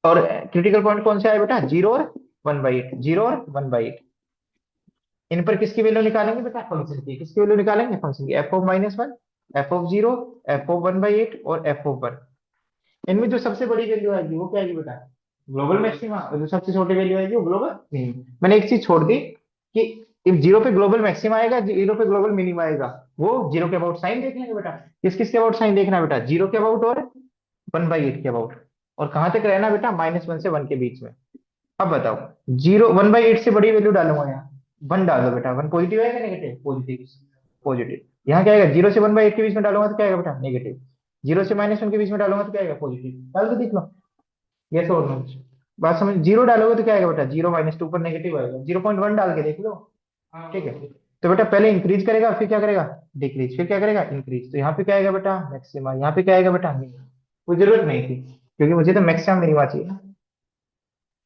और क्रिटिकल पॉइंट कौन सा है बेटा, जीरो और वन बाई एट, जीरो और वन बाई एट। इन पर किसकी वैल्यू निकालेंगे बेटा, फंक्शन की, किसकी वैल्यू निकालेंगे, फंक्शन की, f of minus one, f of zero, f of one by eight और एफ ऑफ वन। इनमें जो सबसे बड़ी वैल्यू आएगी वो क्या आएगी बेटा, ग्लोबल मैक्सिमा, और जो सबसे छोटी वैल्यू आएगी वो ग्लोबल मिनिमम। मैंने एक चीज छोड़ दी कि जीरो पे ग्लोबल मैक्सिमा आएगा, जीरो पे ग्लोबल मिनिमा आएगा, वो जीरो के अबाउट साइन देख लेंगे बेटा। किस किस के अबाउट साइन देखना है बेटा? जीरो के अबाउट और 1/8 के अबाउट। और कहाँ तक रहना बेटा? -1 से 1 के बीच में। अब बताओ, जीरो 1/8 से बड़ी वैल्यू डालूंगा यहाँ, 1 डाल दो बेटा। 1 पॉजिटिव आएगा नेगेटिव? पॉजिटिव। पॉजिटिव। यहाँ क्या आएगा? 0 से 1/8 के बीच में डालूंगा तो क्या आएगा बेटा? नेगेटिव। 0 से -1 के बीच में डालूंगा तो क्या आएगा? पॉजिटिव। डाल के देख लो। यस और नो? बात समझ? जीरो डालोगे तो क्या आएगा बेटा? 0 - 2 पर नेगेटिव आएगा। 0.1 डाल के देख लो। ठीक है। तो बेटा पहले इंक्रीज करेगा, फिर क्या करेगा? डिक्रीज। फिर क्या करेगा? इंक्रीज। तो यहाँ पे क्या आएगा बेटा? मैक्सिमा। यहाँ पे क्या आएगा बेटा? मिनिमम। कोई जरूरत नहीं थी, क्योंकि मुझे तो मैक्सिमम मिनिमा चाहिए ना।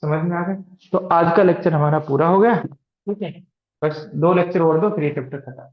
समझ में आ गया? तो आज का लेक्चर हमारा पूरा हो गया। ठीक है। बस 2 लेक्चर और दो, फिर ये चैप्टर खत्म।